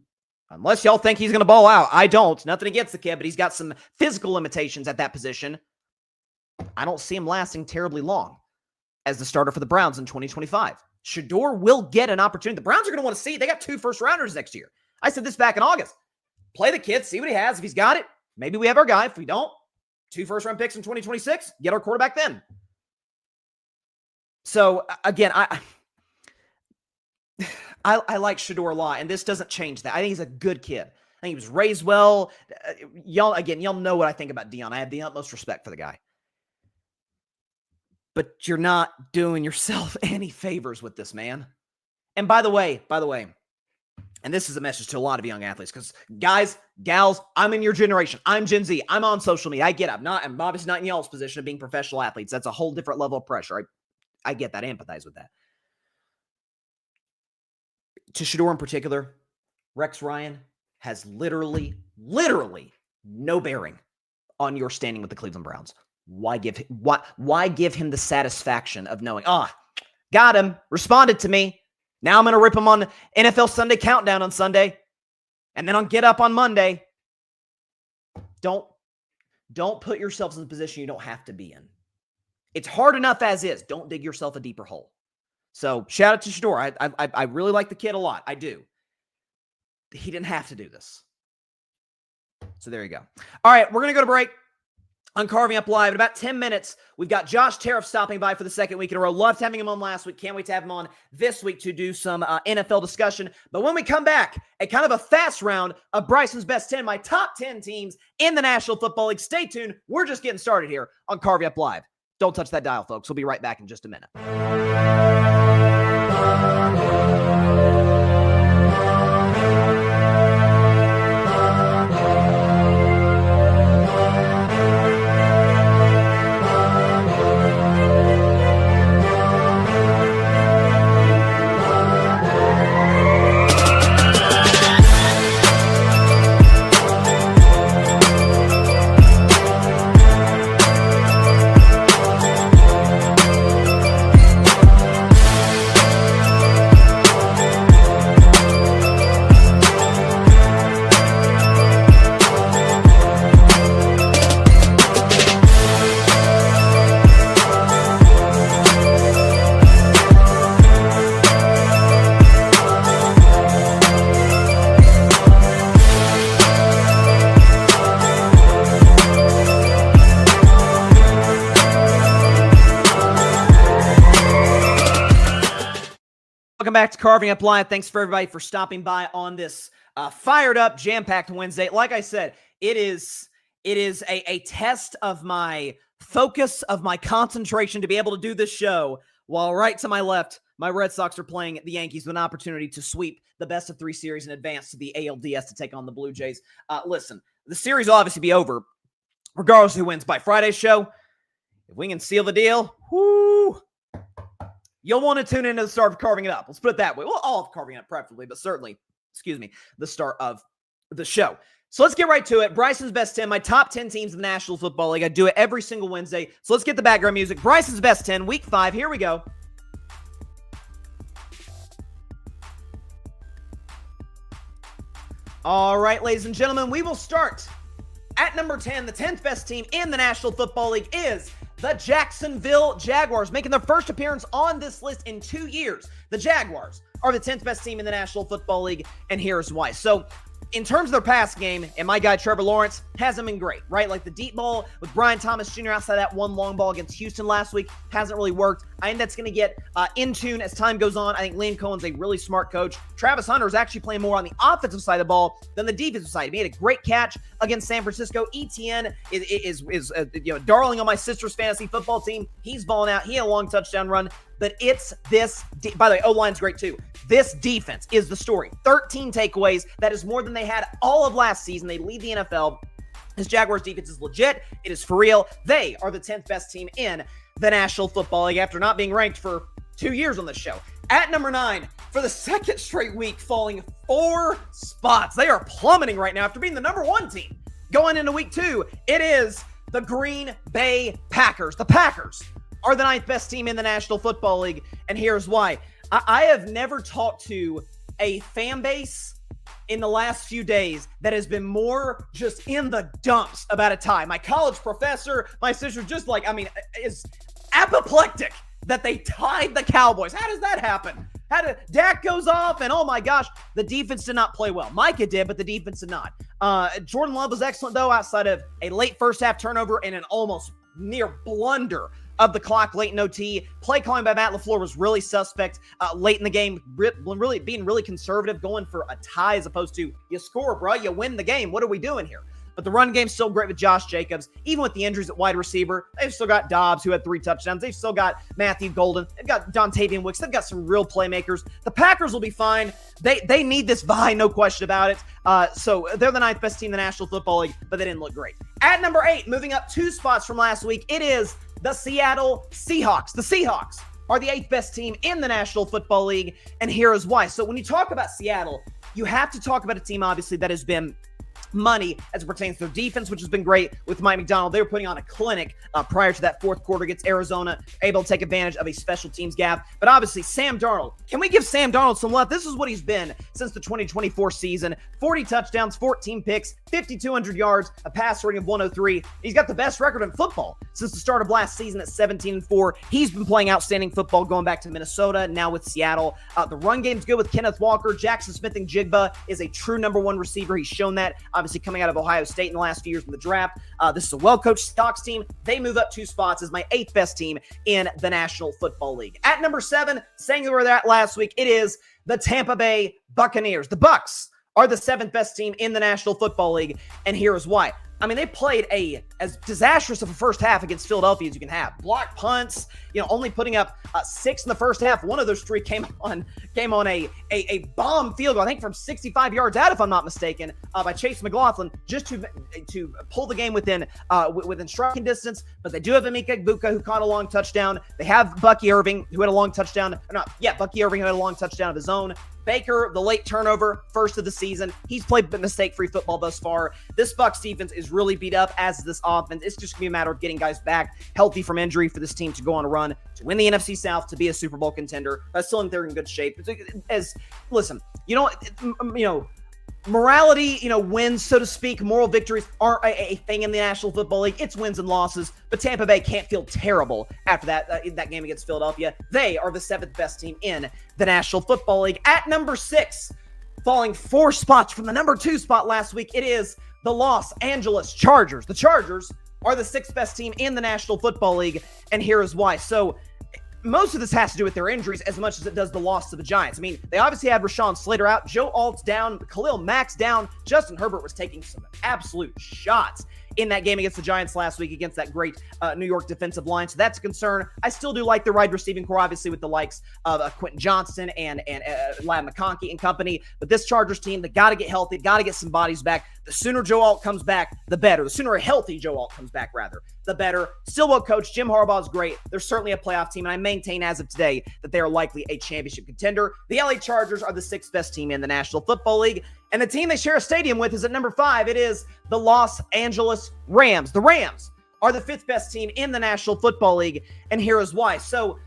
unless y'all think he's going to ball out, I don't. Nothing against the kid, but he's got some physical limitations at that position. I don't see him lasting terribly long as the starter for the Browns in 2025. Shedeur will get an opportunity. The Browns are going to want to see. They got 2 first-rounders next year. I said this back in August. Play the kid, see what he has. If he's got it, maybe we have our guy. If we don't, 2 first-round picks in 2026, get our quarterback then. So, again, I like Shedeur a lot, and this doesn't change that. I think he's a good kid. I think he was raised well. Y'all know what I think about Deion. I have the utmost respect for the guy. But you're not doing yourself any favors with this, man. And by the way, and this is a message to a lot of young athletes, because guys, gals, I'm in your generation. I'm Gen Z. I'm on social media. I get it. I'm obviously not in y'all's position of being professional athletes. That's a whole different level of pressure. I get that. I empathize with that. To Shedeur in particular, Rex Ryan has literally no bearing on your standing with the Cleveland Browns. Why give him the satisfaction of knowing, got him, responded to me. Now I'm going to rip him on NFL Sunday Countdown on Sunday, and then on Get Up on Monday. Don't put yourselves in a position you don't have to be in. It's hard enough as is. Don't dig yourself a deeper hole. So shout out to Shedeur. I really like the kid a lot. I do. He didn't have to do this. So there you go. All right, we're going to go to break on Carving Up Live. In about 10 minutes, we've got Josh Tariff stopping by for the second week in a row. Loved having him on last week. Can't wait to have him on this week to do some NFL discussion. But when we come back, a kind of a fast round of Bryson's Best 10, my top 10 teams in the National Football League. Stay tuned. We're just getting started here on Carving Up Live. Don't touch that dial, folks. We'll be right back in just a minute. Welcome back to Carving Up Live. Thanks for everybody for stopping by on this fired up, jam-packed Wednesday. Like I said, it is a test of my focus, of my concentration to be able to do this show while right to my left, my Red Sox are playing the Yankees with an opportunity to sweep the best of 3 series and advance to the ALDS to take on the Blue Jays. Listen, the series will obviously be over regardless of who wins by Friday's show. If we can seal the deal, whoo! You'll want to tune into the start of Carving It Up. Let's put it that way. Well, all of Carving It Up preferably, but certainly, the start of the show. So let's get right to it. Bryson's Best 10, my top 10 teams in the National Football League. I do it every single Wednesday. So let's get the background music. Bryson's Best 10, Week 5. Here we go. All right, ladies and gentlemen, we will start at number 10. The 10th best team in the National Football League is the Jacksonville Jaguars, making their first appearance on this list in 2 years. The Jaguars are the 10th best team in the National Football League, and here's why. So, in terms of their pass game, and my guy Trevor Lawrence hasn't been great, right? Like the deep ball with Brian Thomas Jr. outside that one long ball against Houston last week hasn't really worked. I think that's going to get in tune as time goes on. I think Liam Cohen's a really smart coach. Travis Hunter is actually playing more on the offensive side of the ball than the defensive side. He made a great catch against San Francisco. ETN is darling on my sister's fantasy football team. He's balling out. He had a long touchdown run. But it's this, by the way, O-line's great too. This defense is the story. 13 takeaways. That is more than they had all of last season. They lead the NFL. This Jaguars defense is legit. It is for real. They are the 10th best team in the National Football League after not being ranked for 2 years on this show. At number 9, for the second straight week, falling 4 spots. They are plummeting right now after being the number 1 team. Going into week 2, it is the Green Bay Packers. The Packers are the 9th best team in the National Football League, and here's why. I have never talked to a fan base in the last few days that has been more just in the dumps about a tie. My college professor, my sister, just is apoplectic that they tied the Cowboys. How does that happen? Dak goes off, and oh my gosh, the defense did not play well. Micah did, but the defense did not. Jordan Love was excellent, though, outside of a late first half turnover and an almost near blunder of the clock late in OT. Play calling by Matt LaFleur was really suspect late in the game, really being really conservative, going for a tie as opposed to you score, bro, you win the game. What are we doing here? But the run game's still great with Josh Jacobs. Even with the injuries at wide receiver, they've still got Dobbs, who had 3 touchdowns. They've still got Matthew Golden. They've got Dontavian Wicks. They've got some real playmakers. The Packers will be fine. They need this bye, no question about it. So they're the 9th best team in the National Football League, but they didn't look great. At number 8, moving up 2 spots from last week, it is the Seattle Seahawks. The Seahawks are the 8th best team in the National Football League, and here is why. So when you talk about Seattle, you have to talk about a team, obviously, that has been money as it pertains to their defense, which has been great with Mike McDonald. They were putting on a clinic prior to that fourth quarter against Arizona, able to take advantage of a special teams gap. But obviously, Sam Darnold. Can we give Sam Darnold some love? This is what he's been since the 2024 season. 40 touchdowns, 14 picks, 5,200 yards, a pass rating of 103. He's got the best record in football since the start of last season at 17-4. He's been playing outstanding football going back to Minnesota, now with Seattle. The run game's good with Kenneth Walker. Jackson Smith-Njigba is a true number one receiver. He's shown that, obviously coming out of Ohio State in the last few years in the draft. This is a well-coached Stocks team. They move up 2 spots as my 8th best team in the National Football League. At number 7, saying we were at last week, it is the Tampa Bay Buccaneers. The Bucs are the 7th best team in the National Football League, and here is why. I mean, they played as disastrous of a first half against Philadelphia as you can have. Blocked punts, only putting up 6 in the first half. One of those 3 came on a bomb field goal, I think from 65 yards out, if I'm not mistaken, by Chase McLaughlin, just to pull the game within striking distance. But they do have Emeka Egbuka, who caught a long touchdown. They have Bucky Irving, who had a long touchdown. Bucky Irving, who had a long touchdown of his own. Baker, the late turnover, first of the season. He's played mistake-free football thus far. This Bucs defense is really beat up, as is this offense. It's just going to be a matter of getting guys back healthy from injury for this team to go on a run, to win the NFC South, to be a Super Bowl contender. I still think they're in good shape. Morality, wins, so to speak, moral victories aren't a thing in the National Football League. It's wins and losses, but Tampa Bay can't feel terrible after that game against Philadelphia. They are the 7th best team in the National Football League. At number 6, falling 4 spots from the number 2 spot last week, it is the Los Angeles Chargers. The Chargers are the 6th best team in the National Football League, and here is why. So, most of this has to do with their injuries as much as it does the loss to the Giants. I mean, they obviously had Rashawn Slater out, Joe Alt's down, Khalil Mack's down. Justin Herbert was taking some absolute shots in that game against the Giants last week against that great New York defensive line. So that's a concern. I still do like the wide receiving core, obviously, with the likes of Quentin Johnston and Ladd McConkey and company. But this Chargers team, they got to get healthy, got to get some bodies back. The sooner Joe Alt comes back, the better. The sooner a healthy Joe Alt comes back, rather, the better. Still well coached. Jim Harbaugh is great. They're certainly a playoff team, and I maintain as of today that they are likely a championship contender. The LA Chargers are the 6th best team in the National Football League, and the team they share a stadium with is at number 5. It is the Los Angeles Rams. The Rams are the 5th best team in the National Football League, and here is why. So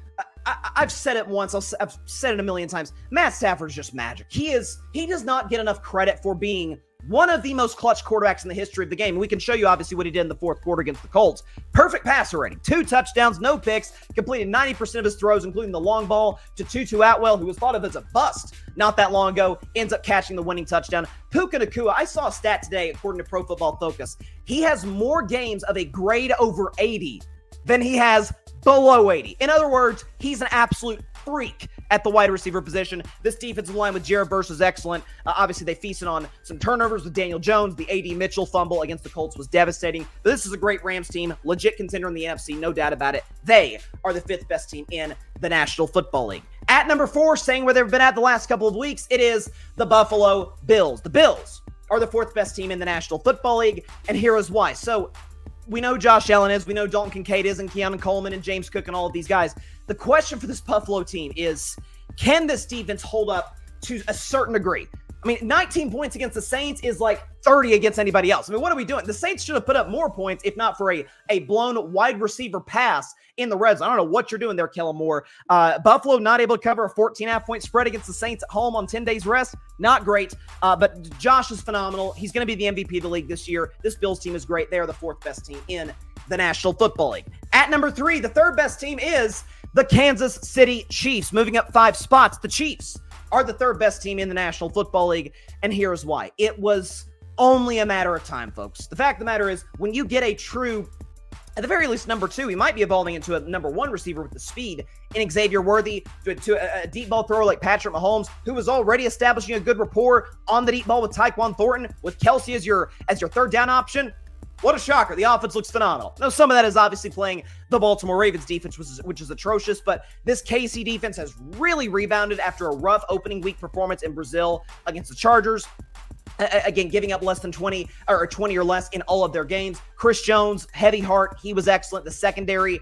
I've said it once. I've said it a million times. Matt Stafford is just magic. He does not get enough credit for being one of the most clutch quarterbacks in the history of the game. We can show you, obviously, what he did in the 4th quarter against the Colts. Perfect passer rating, 2 touchdowns, no picks, completed 90% of his throws, including the long ball to Tutu Atwell, who was thought of as a bust not that long ago, ends up catching the winning touchdown. Puka Nacua, I saw a stat today, according to Pro Football Focus. He has more games of a grade over 80 than he has below 80. In other words, he's an absolute freak at the wide receiver position. This defensive line with Jared Verse is excellent. Obviously, they feasted on some turnovers with Daniel Jones. The A.D. Mitchell fumble against the Colts was devastating. But this is a great Rams team, legit contender in the NFC, no doubt about it. They are the 5th best team in the National Football League. At number 4, saying where they've been at the last couple of weeks, it is the Buffalo Bills. The Bills are the 4th best team in the National Football League, and here is why. So, we know Josh Allen is, we know Dalton Kincaid is, and Keanu Coleman and James Cook and all of these guys. The question for this Buffalo team is, can this defense hold up to a certain degree? I mean, 19 points against the Saints is like 30 against anybody else. I mean, what are we doing? The Saints should have put up more points if not for a blown wide receiver pass in the red zone. I don't know what you're doing there, Kellen Moore. Buffalo not able to cover a 14.5-point spread against the Saints at home on 10 days rest. Not great, but Josh is phenomenal. He's going to be the MVP of the league this year. This Bills team is great. They are the 4th best team in the National Football League. At number 3, the 3rd best team is the Kansas City Chiefs, moving up 5 spots. The Chiefs are the 3rd best team in the National Football League, and here's why. It was only a matter of time, folks. The fact of the matter is, when you get a true, at the very least, number 2, he might be evolving into a number 1 receiver with the speed in Xavier Worthy, to a deep ball thrower like Patrick Mahomes, who was already establishing a good rapport on the deep ball with Tyquan Thornton, with Kelsey as your 3rd down option. What a shocker. The offense looks phenomenal. Now, some of that is obviously playing the Baltimore Ravens defense, which is atrocious, but this KC defense has really rebounded after a rough opening week performance in Brazil against the Chargers. Again, giving up less than 20 or less in all of their games. Chris Jones, heavy heart. He was excellent. The secondary,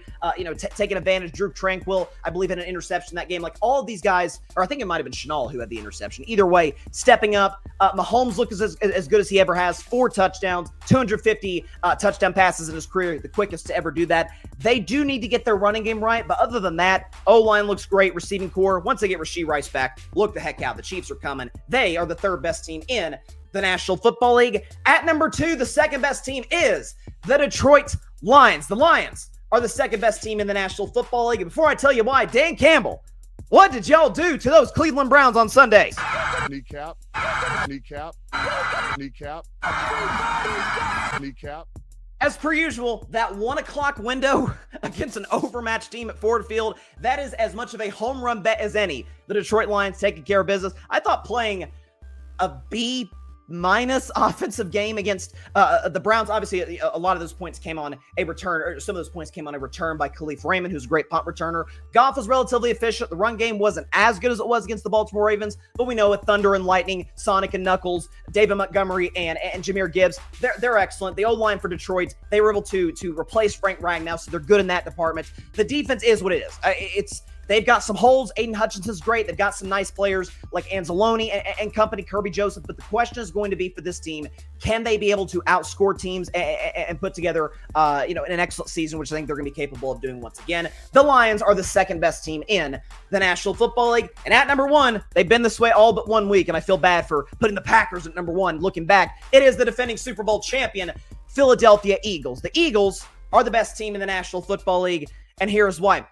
taking advantage. Drew Tranquill, I believe, had an interception that game. Like all of these guys, or I think it might have been Chenal who had the interception. Either way, stepping up. Mahomes looked as good as he ever has. 4 touchdowns, 250 touchdown passes in his career, the quickest to ever do that. They do need to get their running game right, but other than that, O-line looks great. Receiving core, once they get Rashee Rice back, look the heck out. The Chiefs are coming. They are the 3rd best team in the National Football League. At number 2, the 2nd best team is the Detroit Lions. The Lions are the second best team in the National Football League. And before I tell you why, Dan Campbell, what did y'all do to those Cleveland Browns on Sunday? Kneecap. As per usual, that 1 o'clock window against an overmatched team at Ford Field, that is as much of a home run bet as any. The Detroit Lions taking care of business. I thought playing a B- offensive game against the Browns. Obviously, a lot of those points came on a return, or some of those points came on a return by Khalif Raymond, who's a great punt returner. Goff was relatively efficient. The run game wasn't as good as it was against the Baltimore Ravens, but we know with Thunder and Lightning, Sonic and Knuckles, David Montgomery, and Jahmyr Gibbs, they're excellent. The O-line for Detroit, they were able to replace Frank Ragnow, so they're good in that department. The defense is what it is. They've got some holes. Aiden Hutchinson's great. They've got some nice players like Anzalone and company, Kirby Joseph. But the question is going to be for this team, can they be able to outscore teams and put together, an excellent season, which I think they're going to be capable of doing once again. The Lions are the second best team in the National Football League. And at number one, they've been this way all but 1 week. And I feel bad for putting the Packers at number one. Looking back, it is the defending Super Bowl champion, Philadelphia Eagles. The Eagles are the best team in the National Football League. And here's why.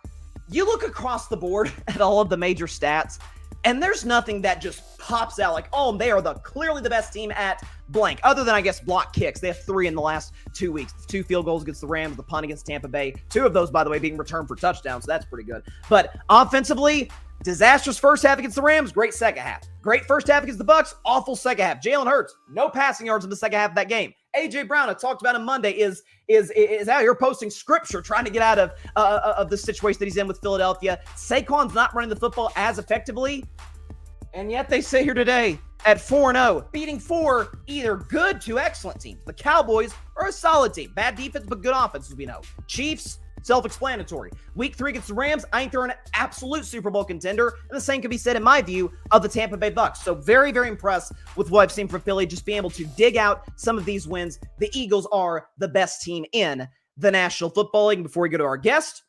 You look across the board at all of the major stats, and there's nothing that just pops out like, oh, they are clearly the best team at blank, other than, I guess, block kicks. They have 3 in the last 2 weeks. 2 field goals against the Rams, the punt against Tampa Bay. 2 of those, by the way, being returned for touchdowns, so that's pretty good. But offensively, disastrous first half against the Rams, great second half. Great first half against the Bucs, awful second half. Jalen Hurts, no passing yards in the second half of that game. A.J. Brown, I talked about him Monday, is out here posting scripture, trying to get out of the situation that he's in with Philadelphia. Saquon's not running the football as effectively, and yet they sit here today at 4-0, beating 4 either good to excellent teams. The Cowboys are a solid team. Bad defense, but good offense, as we know. Chiefs, self-explanatory. Week 3 against the Rams, I think they're an absolute Super Bowl contender, and the same can be said, in my view, of the Tampa Bay Bucs. So very, very impressed with what I've seen from Philly, just being able to dig out some of these wins. The Eagles are the best team in the National Football League. Before we go to our guest,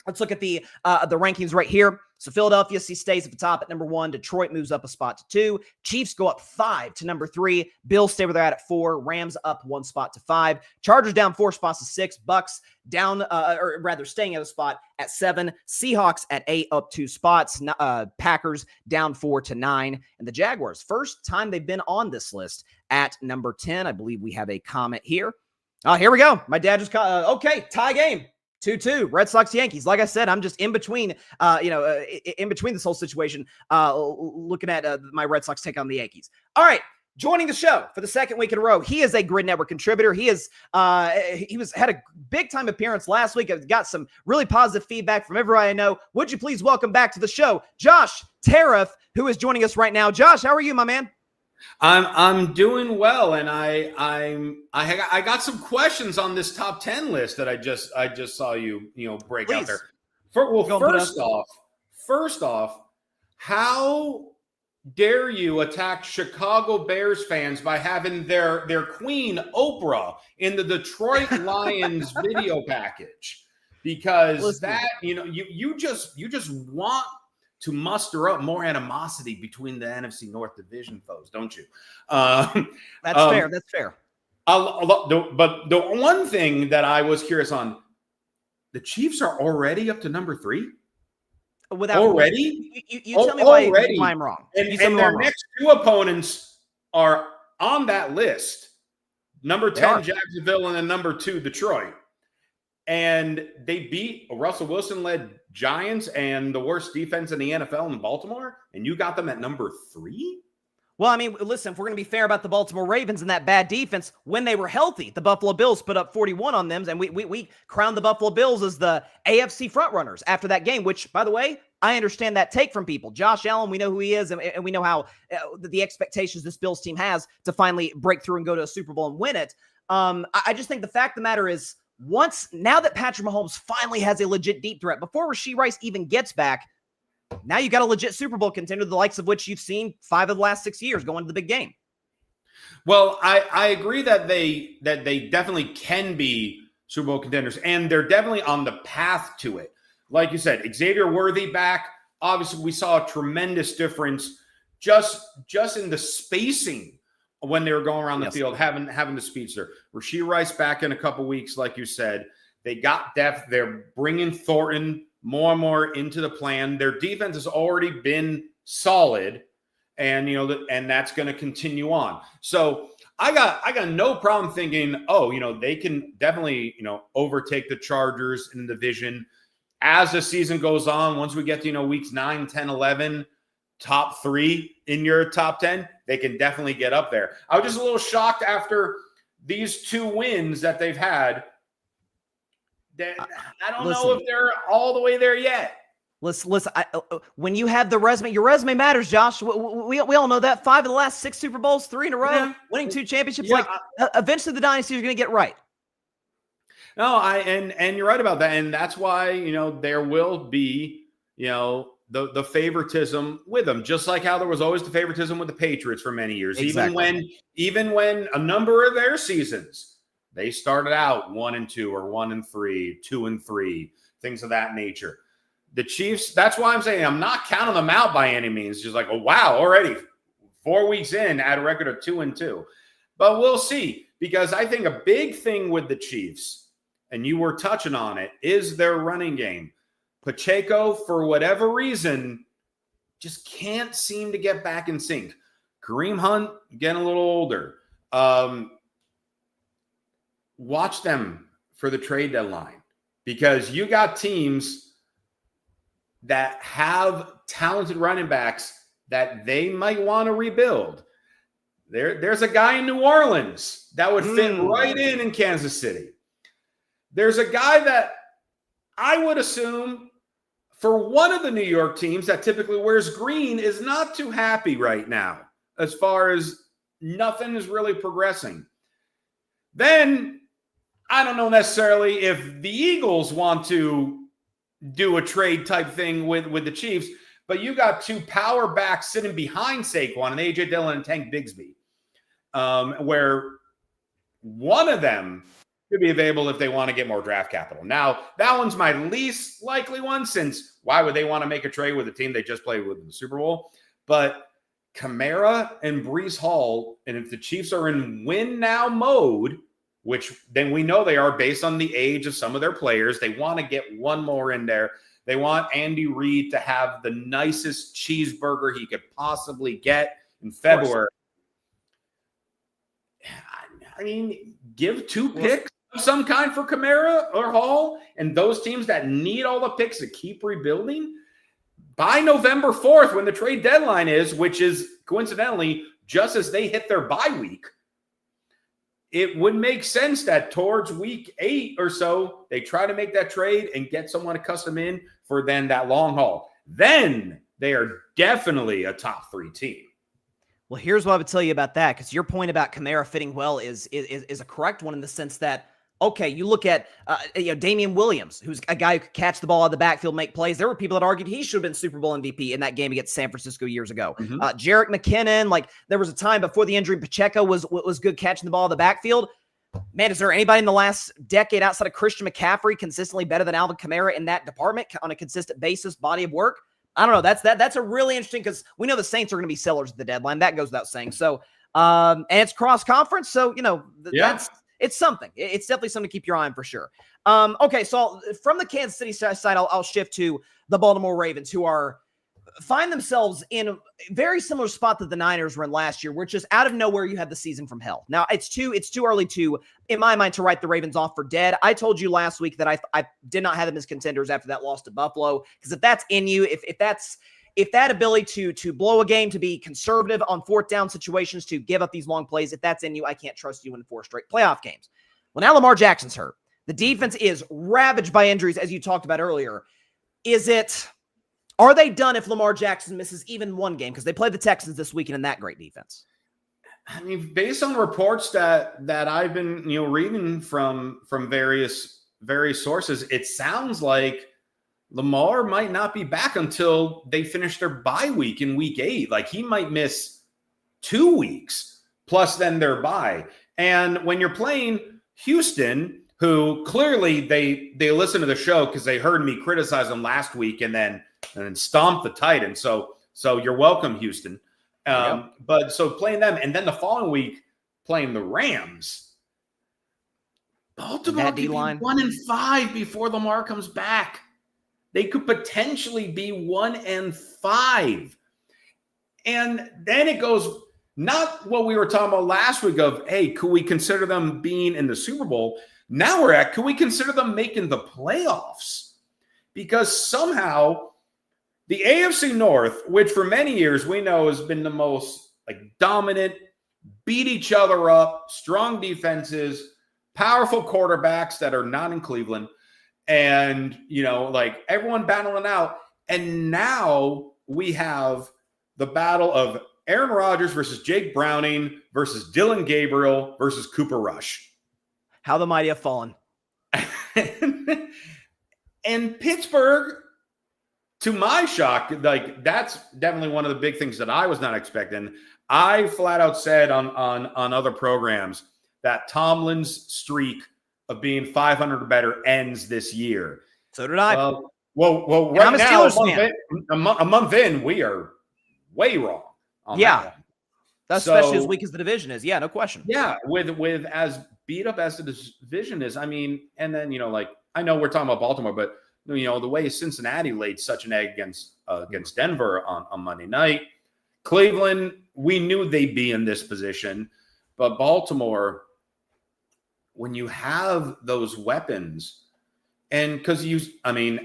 let's look at the rankings right here. So Philadelphia stays at the top at number 1. Detroit moves up a spot to 2. Chiefs go up 5 to number 3. Bills stay where they're at 4. Rams up 1 spot to 5. Chargers down 4 spots to 6. Bucks down, or rather staying at a spot at 7. Seahawks at 8, up 2 spots. Packers down 4 to 9. And the Jaguars, first time they've been on this list, at number 10. I believe we have a comment here. Here we go. My dad just okay, tie game. 2-2, Red Sox, Yankees. Like I said, I'm just in between, in between this whole situation, looking at my Red Sox take on the Yankees. All right, joining the show for the second week in a row, he is a Gryd Network contributor. He had a big time appearance last week. I've got some really positive feedback from everybody I know. Would you please welcome back to the show, Josh Tariff, who is joining us right now. Josh, how are you, my man? I'm doing well, and I got some questions on this top 10 list that I just saw you break Please. out there. First off, how dare you attack Chicago Bears fans by having their queen Oprah in the Detroit Lions video package? Because Listen. that you just want to muster up more animosity between the NFC North division foes, don't you? That's fair. That's fair. But the one thing that I was curious on, the Chiefs are already up to number 3. Without already, you tell me why I'm wrong. And their next 2 opponents are on that list. Number 10, Jacksonville, and then number 2, Detroit. And they beat a Russell Wilson-led Giants and the worst defense in the NFL in Baltimore, and you got them at number 3? Well, I mean, listen, if we're going to be fair about the Baltimore Ravens and that bad defense, when they were healthy, the Buffalo Bills put up 41 on them, and we crowned the Buffalo Bills as the AFC frontrunners after that game, which, by the way, I understand that take from people. Josh Allen, we know who he is, and we know how the expectations this Bills team has to finally break through and go to a Super Bowl and win it. I just think the fact of the matter is, now that Patrick Mahomes finally has a legit deep threat, before Rashee Rice even gets back, now you got a legit Super Bowl contender, the likes of which you've seen 5 of the last 6 years going to the big game. Well, I agree that they definitely can be Super Bowl contenders, and they're definitely on the path to it. Like you said, Xavier Worthy back. Obviously, we saw a tremendous difference just in the spacing when they were going around the field, having the speedster. Rashee Rice back in a couple weeks, like you said. They got depth. They're bringing Thornton more and more into the plan. Their defense has already been solid, and and that's going to continue on. So I got no problem thinking, they can definitely overtake the Chargers in the division as the season goes on. Once we get to weeks 9, 10, 11, top 3 in your top 10, they can definitely get up there. I was just a little shocked after these 2 wins that they've had. I don't know if they're all the way there yet. Listen. When you have the resume, your resume matters, Josh. We all know that. 5 of the last 6 Super Bowls, 3 in a row, winning 2 championships. Yeah. Eventually, the dynasty is going to get right. No, and you're right about that, and that's why there will be the favoritism with them, just like how there was always the favoritism with the Patriots for many years. Exactly. Even when a number of their seasons they started out 1-2 or 1-3, 2-3, things of that nature. The Chiefs, that's why I'm saying I'm not counting them out by any means. Just like, oh wow, already 4 weeks in at a record of 2-2. But we'll see, because I think a big thing with the Chiefs, and you were touching on it, is their running game. Pacheco, for whatever reason, just can't seem to get back in sync. Kareem Hunt getting a little older. Watch them for the trade deadline, because you got teams that have talented running backs that they might want to rebuild. There's a guy in New Orleans that would fit right in Kansas City. There's a guy that I would assume for one of the New York teams that typically wears green is not too happy right now, as far as nothing is really progressing. Then I don't know necessarily if the Eagles want to do a trade type thing with the Chiefs, but you got 2 power backs sitting behind Saquon and A.J. Dillon and Tank Bigsby, where one of them could be available if they want to get more draft capital. Now, that one's my least likely one, since why would they want to make a trade with a team they just played with in the Super Bowl? But Kamara and Breece Hall, and if the Chiefs are in win now mode, which then we know they are based on the age of some of their players, they want to get one more in there. They want Andy Reid to have the nicest cheeseburger he could possibly get in February. I mean, give 2 picks of some kind for Kamara or Hall, and those teams that need all the picks to keep rebuilding, by November 4th, when the trade deadline is, which is coincidentally just as they hit their bye week, it would make sense that towards week 8 or so, they try to make that trade and get someone to custom in for then that long haul. Then they are definitely a top 3 team. Well, here's what I would tell you about that, because your point about Kamara fitting well is a correct one, in the sense that, okay, you look at Damian Williams, who's a guy who could catch the ball out of the backfield, make plays. There were people that argued he should have been Super Bowl MVP in that game against San Francisco years ago. Jerick McKinnon, there was a time before the injury, Pacheco was good catching the ball out of the backfield. Man, is there anybody in the last decade outside of Christian McCaffrey consistently better than Alvin Kamara in that department on a consistent basis, body of work? I don't know. That's a really interesting, because we know the Saints are going to be sellers at the deadline. That goes without saying. So, and it's cross conference. So, it's something. It's definitely something to keep your eye on for sure. Okay, so from the Kansas City side, I'll shift to the Baltimore Ravens, who find themselves in a very similar spot that the Niners were in last year, where just out of nowhere you had the season from hell. Now, it's too early in my mind, to write the Ravens off for dead. I told you last week that I did not have them as contenders after that loss to Buffalo, because if that's in you, if that ability to blow a game, to be conservative on 4th down situations, to give up these long plays, if that's in you, I can't trust you in 4 straight playoff games. Well, now Lamar Jackson's hurt. The defense is ravaged by injuries, as you talked about earlier. Are they done if Lamar Jackson misses even one game? Because they play the Texans this weekend in that great defense. I mean, based on reports that I've been reading from various sources, it sounds like Lamar might not be back until they finish their bye week in week 8. Like, he might miss 2 weeks plus then their bye. And when you're playing Houston, who clearly they listen to the show because they heard me criticize them last week and then stomp the Titans. So you're welcome, Houston. But so playing them, and then the following week playing the Rams. Baltimore That could be D-line. 1-5 before Lamar comes back. They could potentially be 1-5. And then it goes, not what we were talking about last week of, hey, could we consider them being in the Super Bowl? Now we're at, could we consider them making the playoffs? Because somehow the AFC North, which for many years we know has been the most dominant, beat each other up, strong defenses, powerful quarterbacks that are not in Cleveland, and everyone battling out. And now we have the battle of Aaron Rodgers versus Jake Browning versus Dylan Gabriel versus Cooper Rush. How the mighty have fallen. And Pittsburgh, to my shock, that's definitely one of the big things that I was not expecting. I flat out said on other programs that Tomlin's streak of being 500 or better ends this year. So did I. Well, right I'm now, a month in, we are way wrong. Yeah. Especially as weak as the division is. Yeah, no question. Yeah, with as beat up as the division is, and then I know we're talking about Baltimore, but the way Cincinnati laid such an egg against Denver on Monday night, Cleveland, we knew they'd be in this position, but Baltimore, when you have those weapons, and because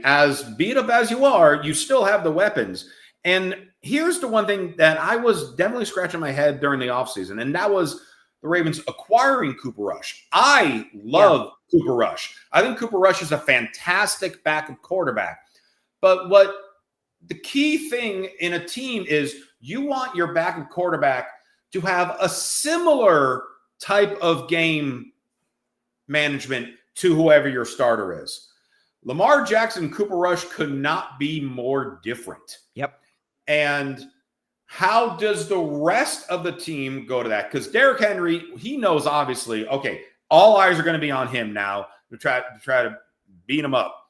as beat up as you are, you still have the weapons. And here's the one thing that I was definitely scratching my head during the offseason, and that was the Ravens acquiring Cooper Rush. I love Cooper Rush. I think Cooper Rush is a fantastic backup quarterback. But what the key thing in a team is you want your backup quarterback to have a similar type of game management to whoever your starter is. Lamar Jackson and Cooper Rush could not be more different. Yep. And how does the rest of the team go to that? Because Derrick Henry, he knows obviously, okay, all eyes are going to be on him now to try to beat him up.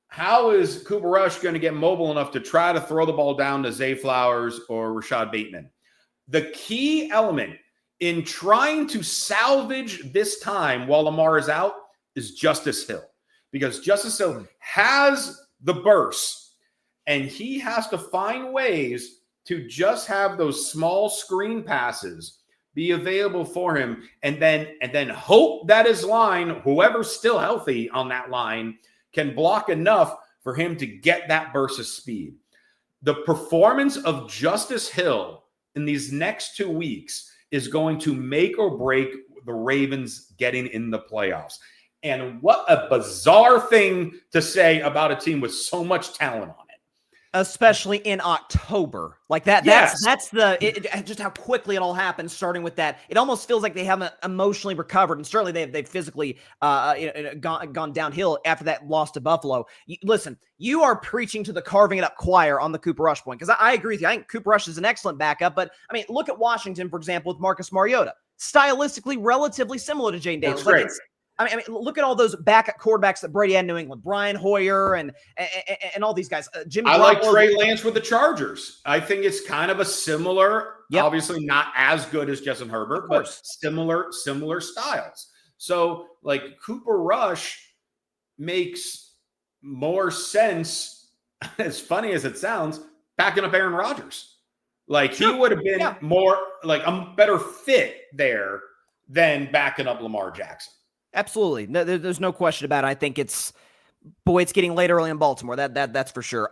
How is Cooper Rush going to get mobile enough to try to throw the ball down to Zay Flowers or Rashad Bateman? The key element in trying to salvage this time while Lamar is out is Justice Hill. Because Justice Hill has the burst, and he has to find ways to just have those small screen passes be available for him, and then hope that his line, whoever's still healthy on that line, can block enough for him to get that burst of speed. The performance of Justice Hill in these next 2 weeks is going to make or break the Ravens getting in the playoffs. And what a bizarre thing to say about a team with so much talent on it. Especially in October. Like that. Yes. That's just how quickly it all happens, starting with that. It almost feels like they haven't emotionally recovered. And certainly they've physically gone downhill after that loss to Buffalo. Listen, you are preaching to the carving it up choir on the Cooper Rush point. Because I agree with you. I think Cooper Rush is an excellent backup. But look at Washington, for example, with Marcus Mariota. Stylistically relatively similar to Jane Daniels. That's great. Look at all those backup quarterbacks that Brady had in New England. Brian Hoyer and all these guys. Jimmy I like Garoppolo. Trey Lance with the Chargers. I think it's kind of a similar, obviously not as good as Justin Herbert, but similar styles. So, Cooper Rush makes more sense, as funny as it sounds, backing up Aaron Rodgers. He would have been more, a better fit there than backing up Lamar Jackson. Absolutely. No, there's no question about it. I think it's getting late early in Baltimore. That's for sure.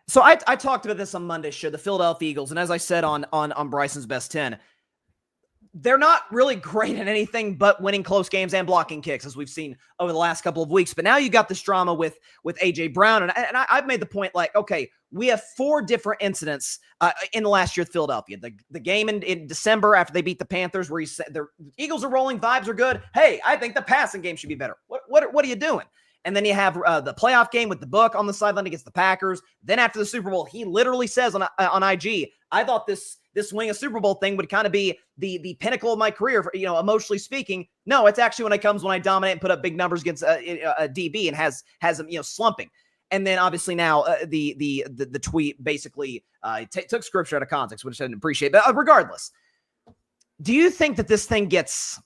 So I talked about this on Monday's show, the Philadelphia Eagles. And as I said on Bryson's Best 10, they're not really great at anything but winning close games and blocking kicks, as we've seen over the last couple of weeks. But now you got this drama with A.J. Brown. And I've made the point, okay, we have 4 different incidents in the last year with Philadelphia. The game in December after they beat the Panthers, where he said the Eagles are rolling, vibes are good. Hey, I think the passing game should be better. What are you doing? And then you have the playoff game with the book on the sideline against the Packers. Then after the Super Bowl, he literally says on IG, I thought this winning a Super Bowl thing would kind of be the pinnacle of my career, emotionally speaking. No, it's actually when I dominate and put up big numbers against a DB and has him, slumping. And then obviously now the tweet basically took scripture out of context, which I didn't appreciate. But regardless, do you think that this thing gets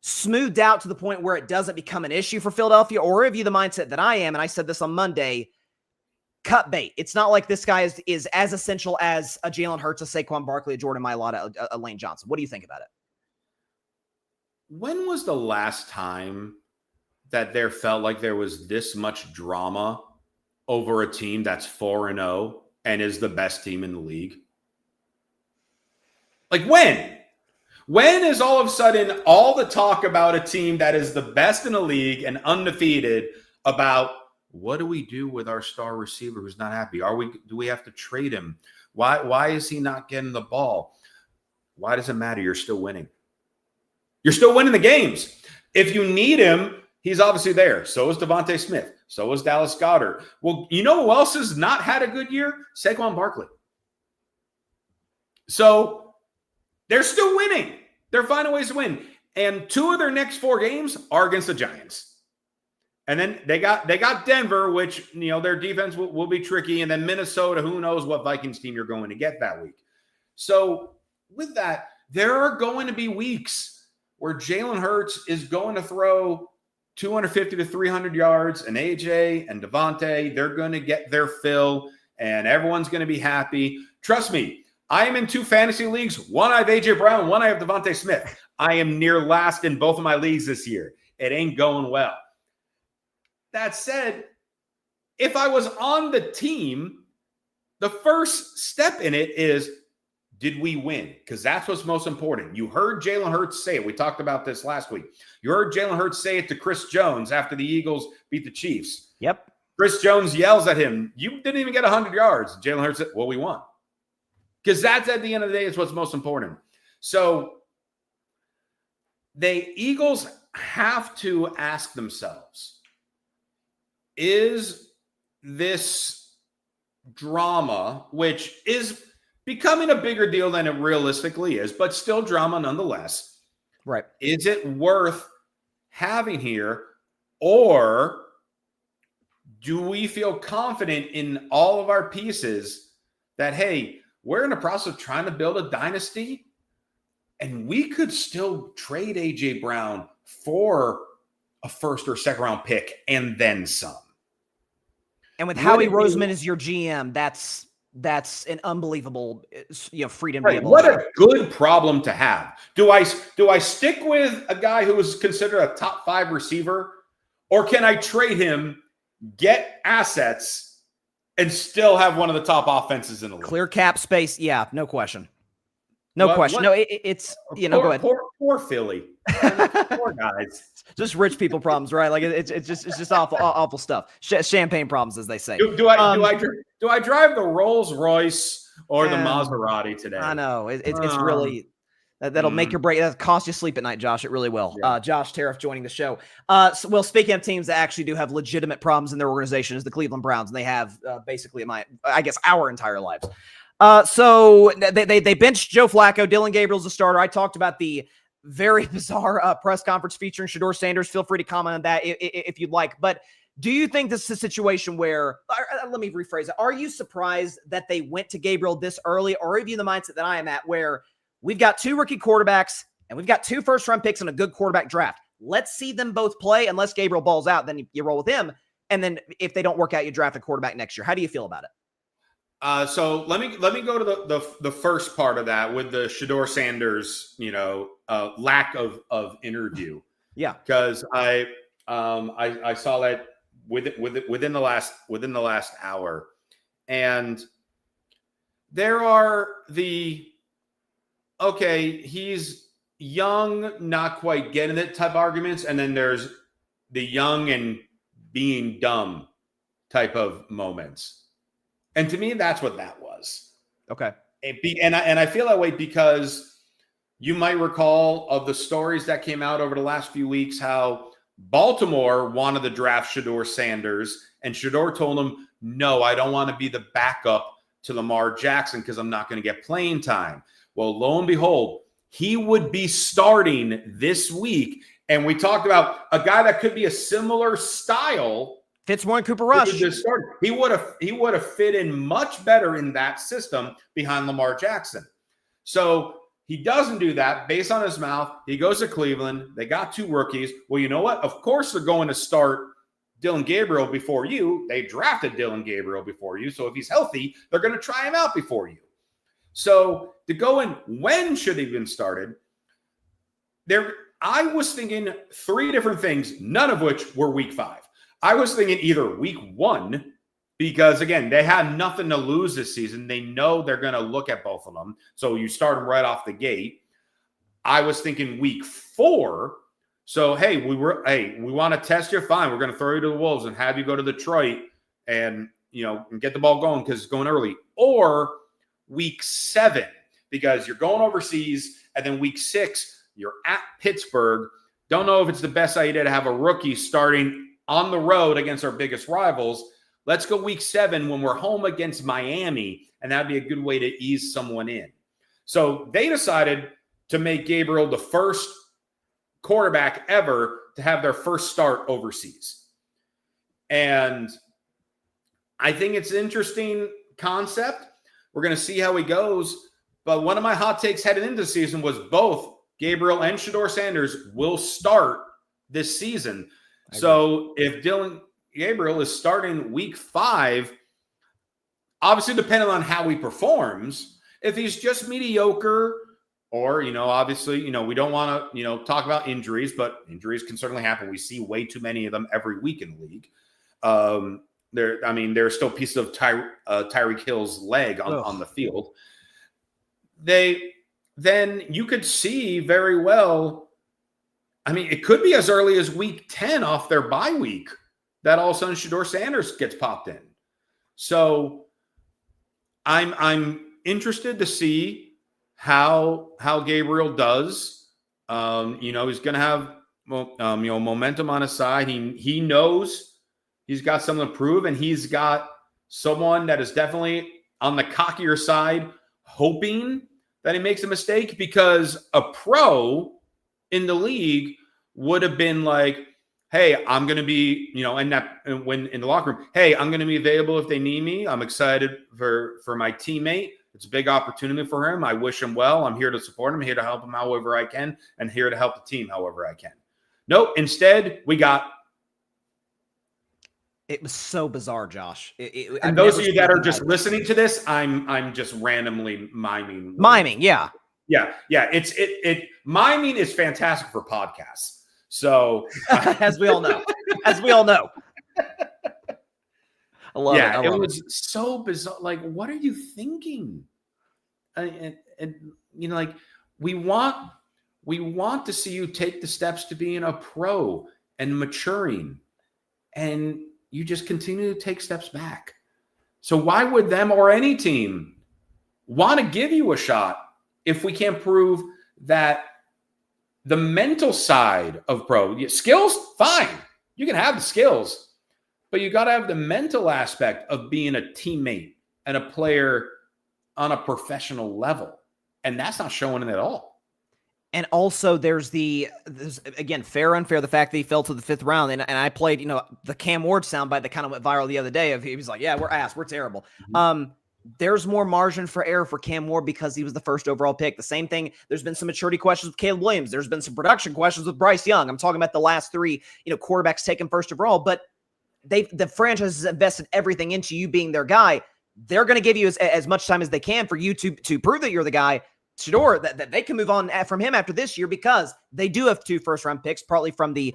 smoothed out to the point where it doesn't become an issue for Philadelphia? Or have you the mindset that I am, and I said this on Monday, cut bait? It's not like this guy is as essential as a Jalen Hurts, a Saquon Barkley, a Jordan Mailata, a Lane Johnson. What do you think about it? When was the last time that there felt like there was this much drama over a team that's 4-0 and is the best team in the league? Like when? When is all of a sudden all the talk about a team that is the best in the league and undefeated about what do we do with our star receiver who's not happy? Do we have to trade him? Why is he not getting the ball? Why does it matter? You're still winning. You're still winning the games. If you need him, he's obviously there. So is Devontae Smith. So is Dallas Goedert. Well, you know who else has not had a good year? Saquon Barkley. So they're still winning. They're finding ways to win. And 2 of their next 4 games are against the Giants. And then they got Denver, which, their defense will be tricky. And then Minnesota, who knows what Vikings team you're going to get that week. So with that, there are going to be weeks where Jalen Hurts is going to throw 250 to 300 yards, and AJ and Devontae, they're going to get their fill, and everyone's going to be happy. Trust me, I am in 2 fantasy leagues. One I have AJ Brown, one I have Devontae Smith. I am near last in both of my leagues this year. It ain't going well. That said, if I was on the team, the first step in it is, did we win? Because that's what's most important. You heard Jalen Hurts say it. We talked about this last week. You heard Jalen Hurts say it to Chris Jones after the Eagles beat the Chiefs. Yep. Chris Jones yells at him, "You didn't even get 100 yards." Jalen Hurts said, "Well, we won." Because that's, at the end of the day, is what's most important. So the Eagles have to ask themselves, is this drama, which is becoming a bigger deal than it realistically is, but still drama nonetheless, right? Is it worth having here? Or do we feel confident in all of our pieces that, hey, we're in the process of trying to build a dynasty, and we could still trade A.J. Brown for a first or second round pick and then some. And with Howie Roseman as your GM, that's an unbelievable, freedom. Right. What a good problem to have. Do I stick with a guy who is considered a top 5 receiver, or can I trade him, get assets, and still have one of the top offenses in the league? Clear cap space. Yeah, no question. No question. No, it's, go ahead. Poor Philly. Poor guys. Just rich people problems, right? Like it's just awful stuff. Champagne problems, as they say. Do I drive the Rolls Royce or the Maserati today? I know it's really that'll make your break. That'll cost you sleep at night, Josh. It really will. Yeah. Josh Tariff joining the show. Well, speaking of teams that actually do have legitimate problems in their organization, is the Cleveland Browns, and they have basically our entire lives. So they benched Joe Flacco. Dylan Gabriel's a starter. I talked about the very bizarre press conference featuring Shedeur Sanders. Feel free to comment on that if you'd like. But do you think this is a situation where, let me rephrase it. Are you surprised that they went to Gabriel this early, or are you in the mindset that I am at, where we've got 2 rookie quarterbacks and we've got 2 first-round picks in a good quarterback draft? Let's see them both play. Unless Gabriel balls out, then you roll with him. And then if they don't work out, you draft a quarterback next year. How do you feel about it? So let me go to the first part of that with the Shedeur Sanders, lack of interview. Yeah, because I saw that within the last hour, and there are he's young, not quite getting it type arguments, and then there's the young and being dumb type of moments. And to me, that's what that was. Okay. And I feel that way because you might recall of the stories that came out over the last few weeks, how Baltimore wanted to draft Shedeur Sanders, and Shedeur told them, "No, I don't want to be the backup to Lamar Jackson because I'm not going to get playing time." Well, lo and behold, he would be starting this week. And we talked about a guy that could be a similar style. Fits more in Cooper Rush. He would have fit in much better in that system behind Lamar Jackson. So He doesn't do that based on his mouth. He goes to Cleveland. They got 2 rookies. Well, you know what? Of course they're going to start Dillon Gabriel before you. They drafted Dillon Gabriel before you. So if he's healthy, they're going to try him out before you. So to go in, when should he have been started? I was thinking 3 different things, none of which were week 5. I was thinking either week 1, because, again, they had nothing to lose this season. They know they're going to look at both of them. So you start them right off the gate. I was thinking week 4. So, hey, we want to test you. Fine. We're going to throw you to the Wolves and have you go to Detroit and get the ball going because it's going early. Or week 7, because you're going overseas. And then week 6, you're at Pittsburgh. Don't know if it's the best idea to have a rookie starting on the road against our biggest rivals. Let's go week 7 when we're home against Miami, and that'd be a good way to ease someone in. So they decided to make Gabriel the first quarterback ever to have their first start overseas. And I think it's an interesting concept. We're going to see how he goes. But one of my hot takes heading into the season was both Gabriel and Shedeur Sanders will start this season. So if Dillon Gabriel is starting week 5, obviously depending on how he performs, if he's just mediocre or, obviously, we don't want to, talk about injuries, but injuries can certainly happen. We see way too many of them every week in the league. There's still pieces of Tyreek Hill's leg on the field. Then you could see very well, it could be as early as week 10 off their bye week that all of a sudden Shedeur Sanders gets popped in. So I'm interested to see how Gabriel does. He's going to have momentum on his side. He knows he's got something to prove, and he's got someone that is definitely on the cockier side, hoping that he makes a mistake, because a pro in the league would have been like, hey, I'm going to be, when in the locker room, hey, I'm going to be available if they need me. I'm excited for my teammate. It's a big opportunity for him. I wish him well. I'm here to support him, here to help him however I can, and here to help the team however I can. Nope. Instead, we got. It was so bizarre, Josh. And those of you that are just listening to this, I'm just randomly miming. Miming, yeah. Yeah. Miming is fantastic for podcasts. So as we all know. I love it. It was so bizarre. Like, what are you thinking? And we want to see you take the steps to being a pro and maturing, and you just continue to take steps back. So why would them or any team want to give you a shot if we can't prove that the mental side of pro skills? Fine, you can have the skills, but you got to have the mental aspect of being a teammate and a player on a professional level. And that's not showing it at all. And also there's again, fair or unfair, the fact that he fell to the 5th round. And I played, the Cam Ward soundbite that kind of went viral the other day he was like, yeah, we're ass. We're terrible. Mm-hmm. There's more margin for error for Cam Ward because he was the first overall pick. The same thing. There's been some maturity questions with Caleb Williams. There's been some production questions with Bryce Young. I'm talking about the last 3, quarterbacks taken first overall, but the franchise has invested everything into you being their guy. They're going to give you as much time as they can for you to prove that you're the guy. Shedeur, that they can move on from him after this year because they do have 2 first-round picks, partly from the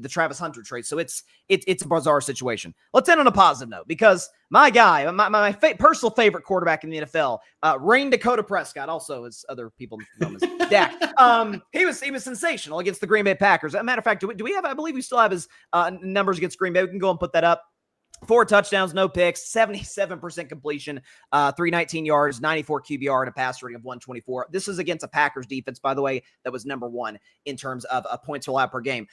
Travis Hunter trade. So it's a bizarre situation. Let's end on a positive note because my guy, my personal favorite quarterback in the NFL, Rain Dakota Prescott, also as other people know him as Dak. He was sensational against the Green Bay Packers. As a matter of fact, do we have? I believe we still have his numbers against Green Bay. We can go and put that up. 4 touchdowns, no picks, 77% completion, 319 yards, 94 QBR, and a pass rating of 124. This is against a Packers defense, by the way, that was number 1 in terms of points allowed per game.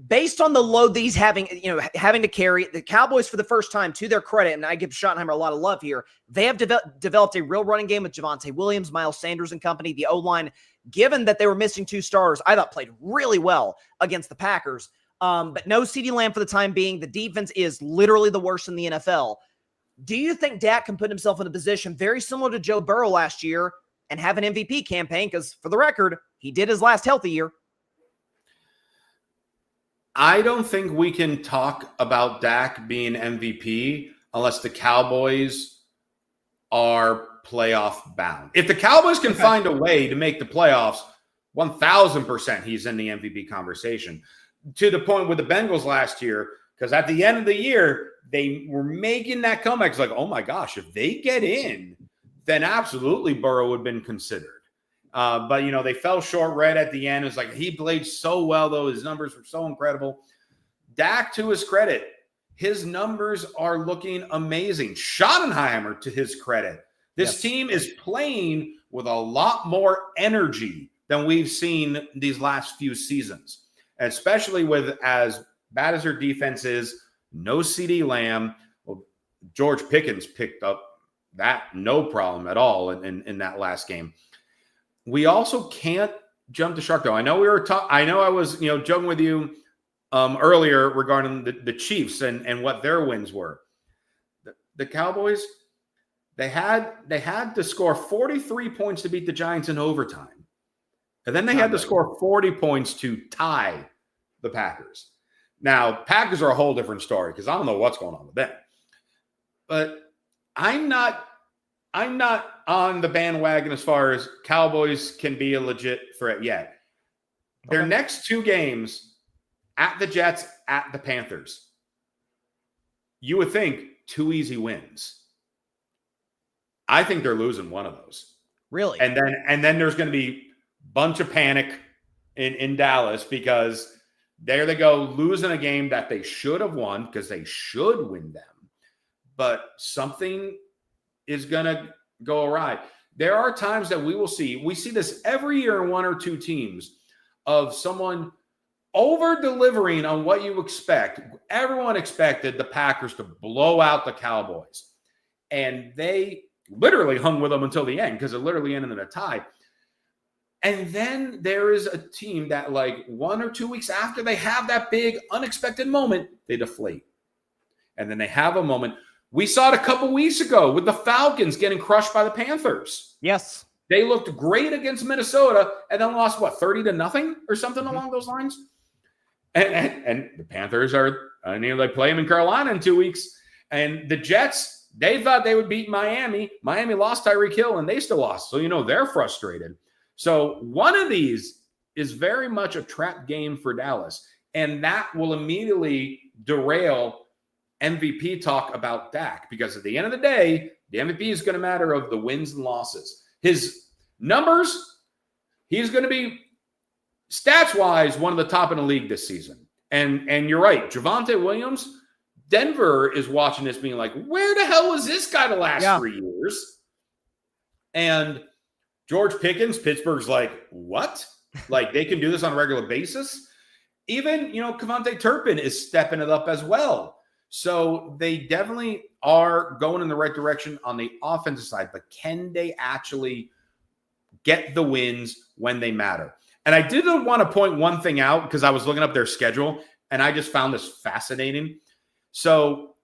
Based on the load that he's having to carry, the Cowboys, for the first time, to their credit, and I give Schottenheimer a lot of love here, they have developed a real running game with Javonte Williams, Miles Sanders and company. The O-line, given that they were missing 2 starters, I thought played really well against the Packers. But no CeeDee Lamb for the time being. The defense is literally the worst in the NFL. Do you think Dak can put himself in a position very similar to Joe Burrow last year and have an MVP campaign because, for the record, he did his last healthy year. I don't think we can talk about Dak being MVP unless the Cowboys are playoff bound. If the Cowboys can find a way to make the playoffs, 1,000% he's in the MVP conversation. To the point with the Bengals last year, because at the end of the year, they were making that comeback. It's like, oh my gosh, if they get in, then absolutely Burrow would have been considered. But, they fell short right at the end. It's like he played so well, though. His numbers were so incredible. Dak, to his credit, his numbers are looking amazing. Schottenheimer, to his credit, this team is playing with a lot more energy than we've seen these last few seasons, especially with as bad as their defense is, no CeeDee Lamb. Well, George Pickens picked up that no problem at all in that last game. We also can't jump the shark, though. I know I was joking with you earlier regarding the Chiefs and what their wins were. The Cowboys, they had to score 43 points to beat the Giants in overtime, and then they had to score 40 points to tie the Packers. Now, Packers are a whole different story because I don't know what's going on with them, but I'm not on the bandwagon as far as Cowboys can be a legit threat yet. Their next two games, at the Jets, at the Panthers, you would think 2 easy wins. I think they're losing one of those. Really? And then there's going to be a bunch of panic in Dallas because there they go, losing a game that they should have won because they should win them. But something is going to go awry. There are times that we see this every year in one or two teams of someone over-delivering on what you expect. Everyone expected the Packers to blow out the Cowboys. And they literally hung with them until the end because it literally ended in a tie. And then there is a team that 1 or 2 weeks after they have that big unexpected moment, they deflate. And then they have a moment. We saw it a couple weeks ago with the Falcons getting crushed by the Panthers. Yes. They looked great against Minnesota and then lost, 30-0 or something along those lines? And the Panthers they play them in Carolina in 2 weeks. And the Jets, they thought they would beat Miami. Miami lost Tyreek Hill, and they still lost. So, they're frustrated. So one of these is very much a trap game for Dallas. And that will immediately derail MVP talk about Dak, because at the end of the day, the MVP is going to matter of the wins and losses. His numbers, he's going to be stats-wise one of the top in the league this season. And you're right, Javonte Williams, Denver is watching this being like, where the hell was this guy the last 3 years? And George Pickens, Pittsburgh's like, what? They can do this on a regular basis? Even, Kevontae Turpin is stepping it up as well. So they definitely are going in the right direction on the offensive side, but can they actually get the wins when they matter? And I did want to point one thing out because I was looking up their schedule and I just found this fascinating. So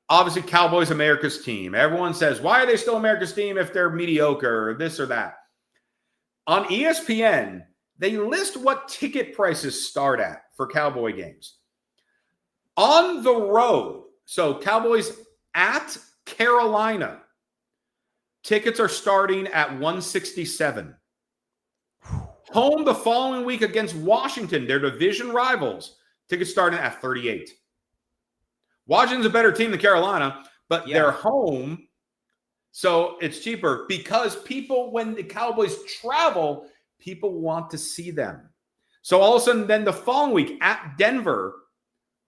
obviously Cowboys, America's team. Everyone says, why are they still America's team if they're mediocre or this or that? On ESPN, they list what ticket prices start at for Cowboy games. On the road, so Cowboys at Carolina, tickets are starting at $167. Home the following week against Washington, their division rivals, tickets starting at $38. Washington's a better team than Carolina, but they're home, so it's cheaper because people, when the Cowboys travel, people want to see them. So all of a sudden, then the following week at Denver,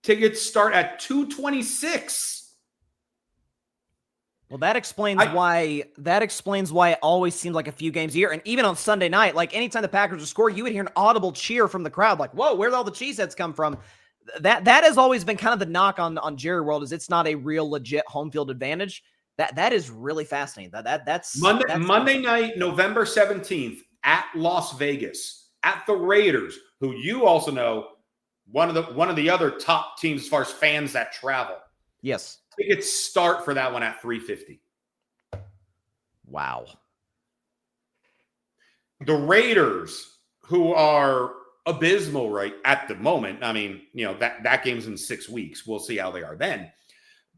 tickets start at $226. Well, that explains why it always seems like a few games a year. And even on Sunday night, anytime the Packers would score, you would hear an audible cheer from the crowd. Whoa, where'd all the cheeseheads come from? That has always been kind of the knock on Jerry World, is it's not a real legit home field advantage. That is really fascinating. That's Monday night, November 17th at Las Vegas, at the Raiders, who you also know, one of the other top teams as far as fans that travel. Yes. Tickets start for that one at $350. Wow. the Raiders, who are abysmal right at the moment. I mean, that game's in 6 weeks. We'll see how they are then.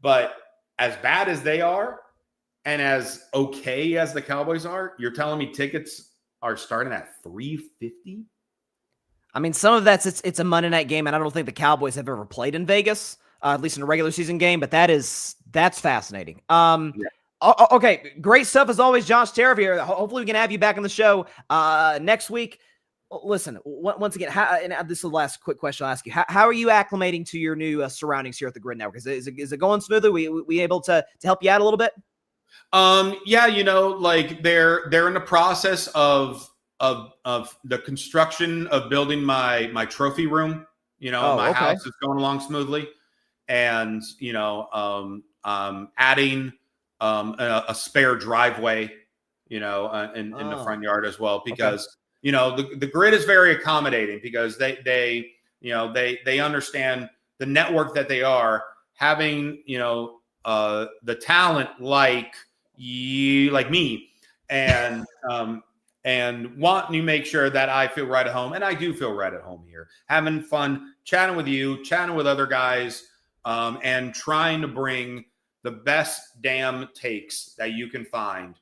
But as bad as they are, and as okay as the Cowboys are, you're telling me tickets are starting at $350? I mean, some of that's it's a Monday night game, and I don't think the Cowboys have ever played in Vegas, at least in a regular season game. But that's fascinating. Okay, great stuff as always, Josh Tariff here. Hopefully, we can have you back on the show next week. Listen, once again, and this is the last quick question I'll ask you. How are you acclimating to your new surroundings here at the Gryd Network? Is it going smoothly? We able to help you out a little bit? Yeah, like they're in the process of the construction of building my trophy room. My house is going along smoothly, and adding a spare driveway, in the front yard as well, because the Gryd is very accommodating, because they understand the network that they are having, the talent like me, and want to make sure that I feel right at home. And I do feel right at home here, having fun, chatting with you, chatting with other guys, and trying to bring the best damn takes that you can find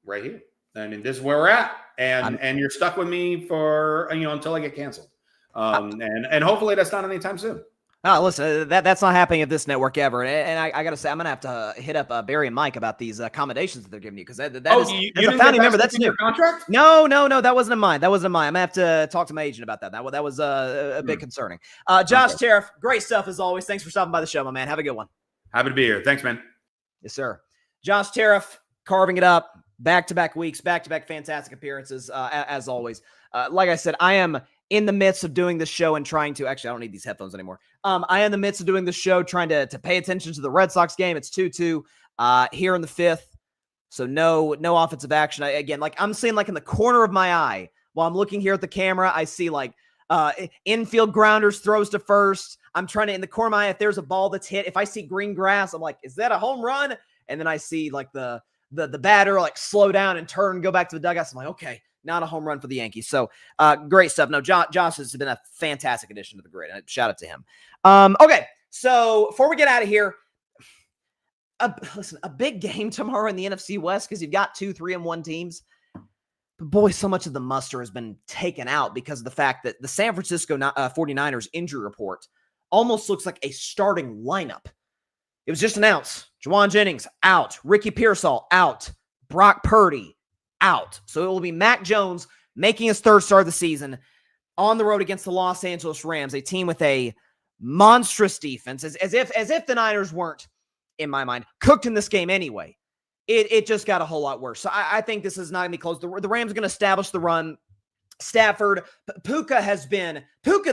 right here. And this is where we're at. And you're stuck with me for, until I get canceled. And hopefully that's not anytime soon. Oh, listen, that's not happening at this network ever. And I got to say, I'm going to have to hit up Barry and Mike about these accommodations that they're giving you, because that is a founding member. That's new. Contract? No, that wasn't mine. I'm going to have to talk to my agent about that. That was a bit concerning. Josh Tariff, great stuff as always. Thanks for stopping by the show, my man. Have a good one. Happy to be here. Thanks, man. Yes, sir. Josh Tariff, carving it up. Back-to-back weeks, back-to-back fantastic appearances, as always. Like I said, I am in the midst of doing the show and trying to – actually, I don't need these headphones anymore. I am in the midst of doing the show, trying to pay attention to the Red Sox game. It's 2-2 here in the fifth, so no offensive action. Again, like I'm seeing like in the corner of my eye while I'm looking here at the camera, I see like infield grounders, throws to first. I'm trying to – in the corner of my eye, if there's a ball that's hit, if I see green grass, I'm like, is that a home run? And then I see like the batter like slow down and turn and go back to the dugout. So I'm like, okay, not a home run for the Yankees. So great stuff. No, Josh has been a fantastic addition to the Gryd. Shout out to him. Okay, so before we get out of here, listen, a big game tomorrow in the NFC West, because you've got 2 3-1 teams. But boy, so much of the muster has been taken out because of the fact that the San Francisco 49ers injury report almost looks like a starting lineup. It was just announced. Juwan Jennings, out. Ricky Pearsall, out. Brock Purdy, out. So it will be Mac Jones making his third start of the season on the road against the Los Angeles Rams, a team with a monstrous defense, as if the Niners weren't, in my mind, cooked in this game anyway. It just got a whole lot worse. So I think this is not going to be close. The Rams are going to establish the run. Stafford, Puka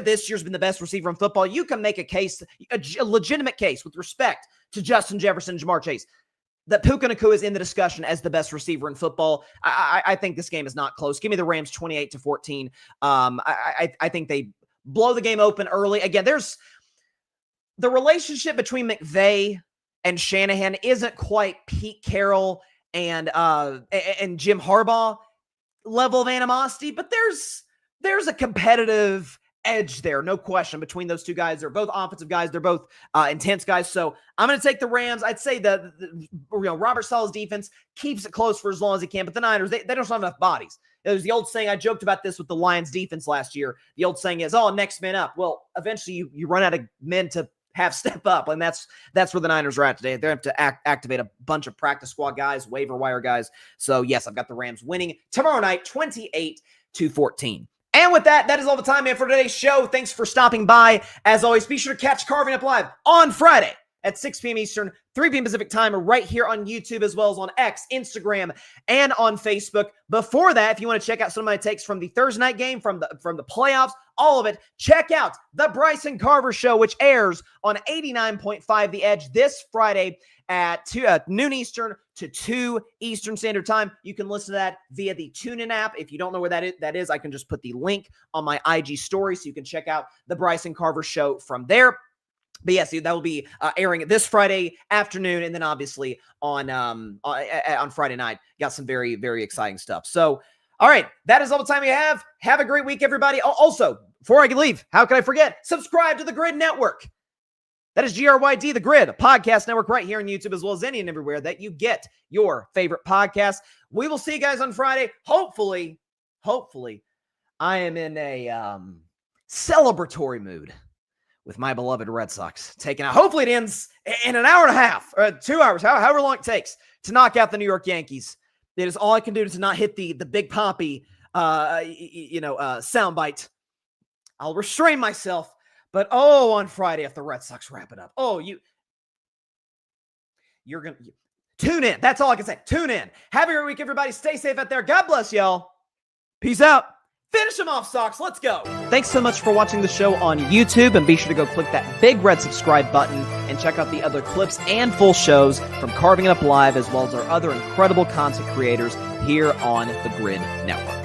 this year's been the best receiver in football. You can make a case, a legitimate case with respect to Justin Jefferson and Jamar Chase, that Puka Nacua is in the discussion as the best receiver in football. I think this game is not close. Give me the Rams 28-14. I think they blow the game open early. Again, there's the relationship between McVay and Shanahan isn't quite Pete Carroll and Jim Harbaugh level of animosity, but there's a competitive edge there, no question, between those two guys. They're both offensive guys. They're both intense guys. So I'm going to take the Rams. I'd say the Robert Saleh's defense keeps it close for as long as he can, but the Niners, they don't have enough bodies. There's the old saying, I joked about this with the Lions defense last year. The old saying is, next man up. Well, eventually you run out of men to have step up, and that's where the Niners are at today. They have to activate a bunch of practice squad guys, waiver wire guys. So yes, I've got the Rams winning tomorrow night, 28-14. And with that is all the time we have for today's show. Thanks for stopping by. As always, be sure to catch Carving Up Live on Friday at 6 p.m. Eastern, 3 p.m. Pacific time, right here on YouTube, as well as on X, Instagram, and on Facebook. Before that, if you want to check out some of my takes from the Thursday night game, from the playoffs, all of it, check out the Bryson Carver Show, which airs on 89.5 The Edge this Friday at noon Eastern to 2 Eastern Standard Time. You can listen to that via the TuneIn app. If you don't know where that is, I can just put the link on my IG story so you can check out the Bryson Carver Show from there. But yes, that will be airing this Friday afternoon, and then obviously on Friday night. Got some very, very exciting stuff. So All right, that is all the time we have. Have a great week, everybody. Also, before I leave, how can I forget? Subscribe to the Gryd Network. That is GRYD, the Gryd, a podcast network right here on YouTube, as well as any and everywhere that you get your favorite podcast. We will see you guys on Friday. Hopefully, I am in a celebratory mood with my beloved Red Sox taking out. Hopefully it ends in an hour and a half or 2 hours, however long it takes to knock out the New York Yankees. It is all I can do to not hit the Big Poppy, soundbite. I'll restrain myself. But on Friday, if the Red Sox wrap it up, you're going to tune in. That's all I can say. Tune in. Have a great week, everybody. Stay safe out there. God bless y'all. Peace out. Finish them off, Sox. Let's go. Thanks so much for watching the show on YouTube, and be sure to go click that big red subscribe button and check out the other clips and full shows from Carving It Up Live, as well as our other incredible content creators here on the Gryd Network.